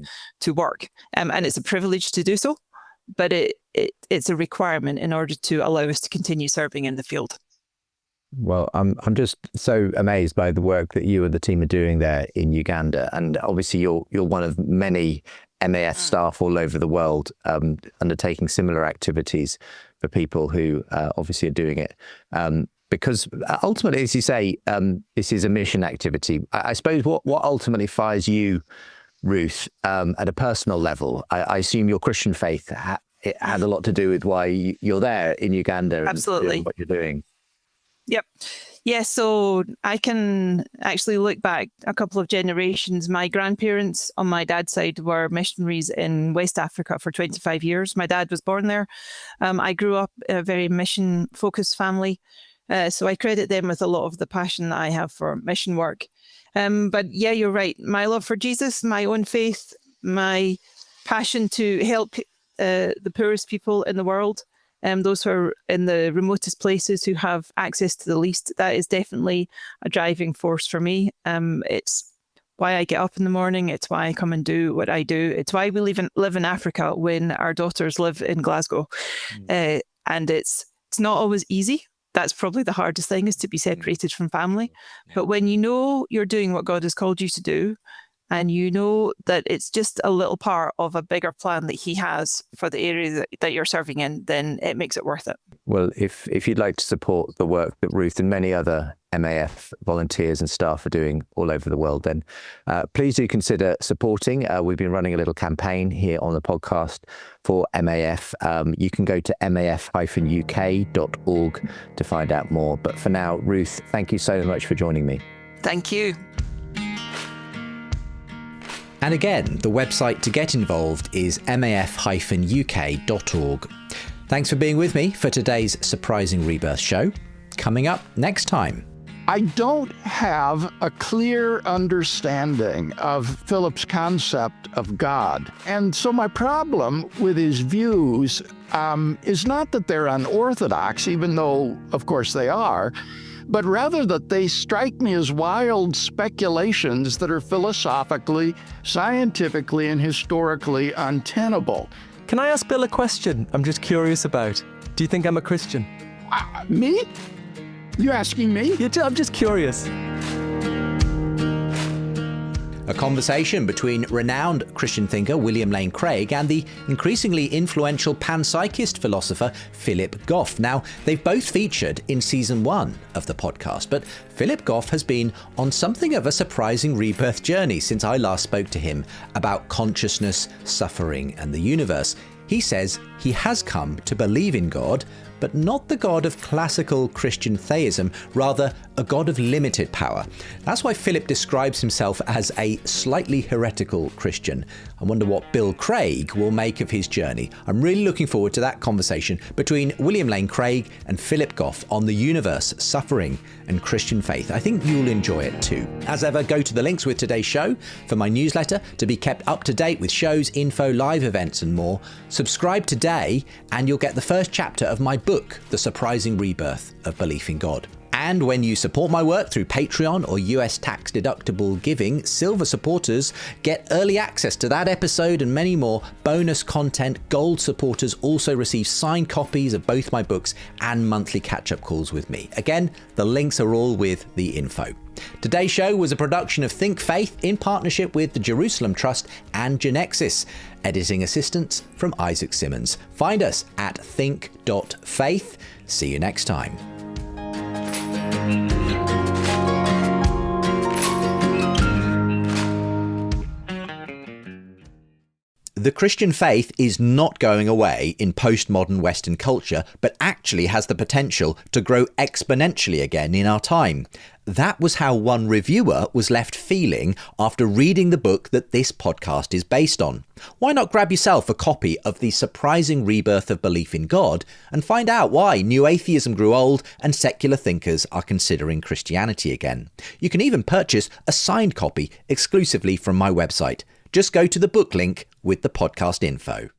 work. And it's a privilege to do so, but it's a requirement in order to allow us to continue serving in the field. Well, I'm just so amazed by the work that you and the team are doing there in Uganda, and obviously you're one of many MAF staff all over the world undertaking similar activities for people who obviously are doing it. Because ultimately, as you say, this is a mission activity. I suppose what ultimately fires you, Ruth, at a personal level, I assume your Christian faith it had a lot to do with why you're there in Uganda. Absolutely. And what you're doing. Yep. Yeah, so I can actually look back a couple of generations. My grandparents on my dad's side were missionaries in West Africa for 25 years. My dad was born there. I grew up in a very mission-focused family. So I credit them with a lot of the passion that I have for mission work. But yeah, you're right. My love for Jesus, my own faith, my passion to help the poorest people in the world, those who are in the remotest places who have access to the least, that is definitely a driving force for me. It's why I get up in the morning. It's why I come and do what I do. It's why we live in Africa when our daughters live in Glasgow. And it's not always easy. That's probably the hardest thing, is to be separated from family. But when you know you're doing what God has called you to do, and you know that it's just a little part of a bigger plan that he has for the area that you're serving in, then it makes it worth it. Well, if you'd like to support the work that Ruth and many other MAF volunteers and staff are doing all over the world, then please do consider supporting. We've been running a little campaign here on the podcast for MAF. You can go to maf-uk.org to find out more. But for now, Ruth, thank you so much for joining me. Thank you. And again, the website to get involved is maf-uk.org. Thanks for being with me for today's Surprising Rebirth show. Coming up next time. I don't have a clear understanding of Philip's concept of God. And so my problem with his views is not that they're unorthodox, even though, of course, they are, but rather that they strike me as wild speculations that are philosophically, scientifically, and historically untenable. Can I ask Bill a question I'm just curious about? Do you think I'm a Christian? Me? You asking me? Yeah, I'm just curious. A conversation between renowned Christian thinker William Lane Craig and the increasingly influential panpsychist philosopher Philip Goff. Now, they've both featured in season 1 of the podcast, but Philip Goff has been on something of a surprising rebirth journey since I last spoke to him about consciousness, suffering, and the universe. He says he has come to believe in God, but not the God of classical Christian theism, rather a God of limited power. That's why Philip describes himself as a slightly heretical Christian. I wonder what Bill Craig will make of his journey. I'm really looking forward to that conversation between William Lane Craig and Philip Goff on the universe, suffering, and Christian faith. I think you'll enjoy it too. As ever, go to the links with today's show for my newsletter to be kept up to date with shows, info, live events, and more. Subscribe today and you'll get the first chapter of my book, The Surprising Rebirth of Belief in God. And when you support my work through Patreon or US tax-deductible giving, Silver supporters get early access to that episode and many more bonus content. Gold supporters also receive signed copies of both my books and monthly catch-up calls with me. Again, the links are all with the info. Today's show was a production of Think Faith in partnership with the Jerusalem Trust and Genexus. Editing assistance from Isaac Simmons. Find us at think.faith. See you next time. The Christian faith is not going away in postmodern Western culture, but actually has the potential to grow exponentially again in our time. That was how one reviewer was left feeling after reading the book that this podcast is based on. Why not grab yourself a copy of The Surprising Rebirth of Belief in God and find out why new atheism grew old and secular thinkers are considering Christianity again. You can even purchase a signed copy exclusively from my website. Just go to the book link with the podcast info.